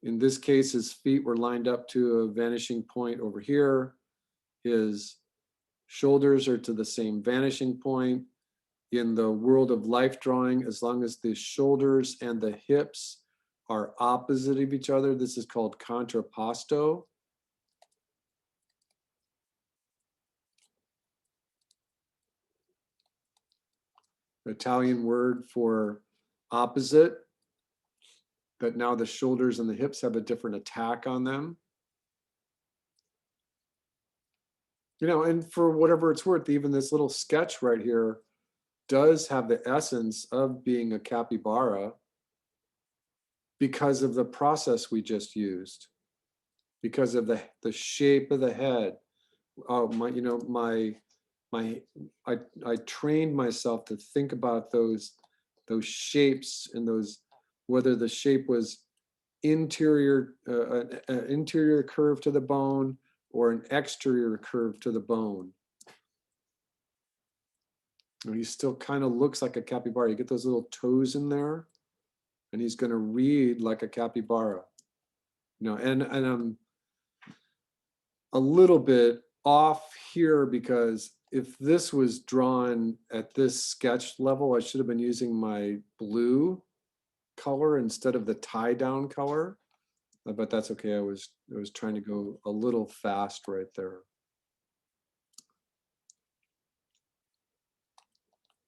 In this case, his feet were lined up to a vanishing point over here. His shoulders are to the same vanishing point. In the world of life drawing, as long as the shoulders and the hips are opposite of each other, this is called contrapposto. Italian word for opposite, but now the shoulders and the hips have a different attack on them. You know, and for whatever it's worth, even this little sketch right here does have the essence of being a capybara because of the process we just used, because of the shape of the head. I trained myself to think about those shapes and those, whether the shape was interior, an interior curve to the bone or an exterior curve to the bone. And he still kind of looks like a capybara. You get those little toes in there, and he's going to read like a capybara. You know, and I'm a little bit off here because if this was drawn at this sketch level, I should have been using my blue color instead of the tie down color, but that's okay. I was trying to go a little fast right there.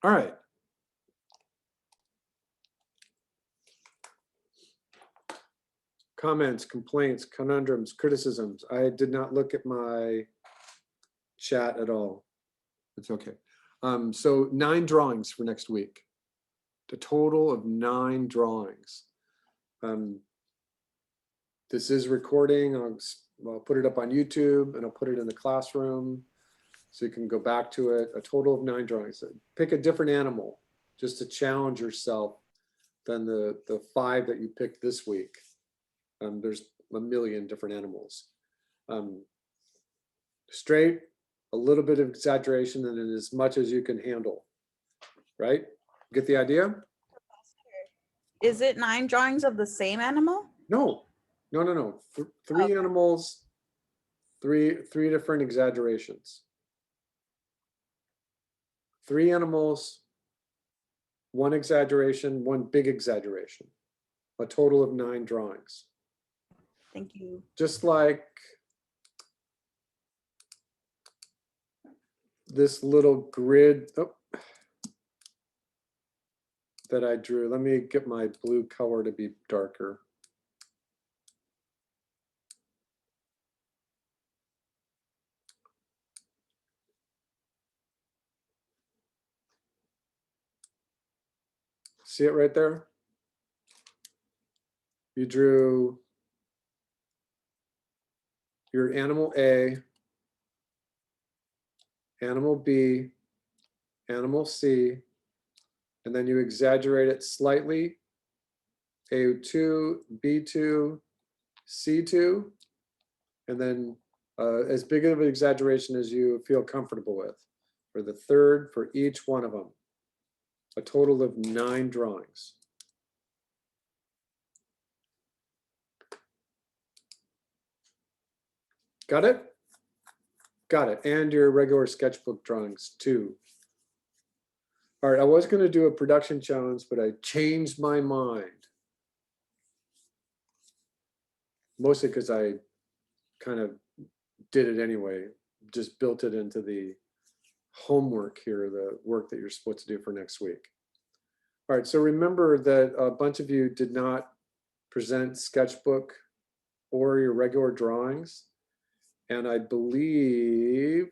All right. Comments, complaints, conundrums, criticisms. I did not look at my chat at all. It's okay. So 9 drawings for next week. The total of 9 drawings. This is recording. I'll put it up on YouTube and I'll put it in the classroom so you can go back to it. A total of 9 drawings. Pick a different animal just to challenge yourself than the 5 that you picked this week. There's a million different animals. Straight, a little bit of exaggeration, and as much as you can handle, right? Get the idea? Is it 9 drawings of the same animal? No. 3 animals, three different exaggerations. 3 animals, 1 exaggeration, 1 big exaggeration. A total of 9 drawings. Thank you. Just like this little grid that I drew. Let me get my blue color to be darker. See it right there? You drew your animal A, animal B, animal C, and then you exaggerate it slightly, A2, B2, C2, and then as big of an exaggeration as you feel comfortable with. For the third, for each one of them. A total of 9 drawings. Got it? Got it. And your regular sketchbook drawings too. All right, I was going to do a production challenge, but I changed my mind. Mostly because I kind of did it anyway, just built it into the homework here, the work that you're supposed to do for next week. All right, so remember that a bunch of you did not present sketchbook or your regular drawings. And I believe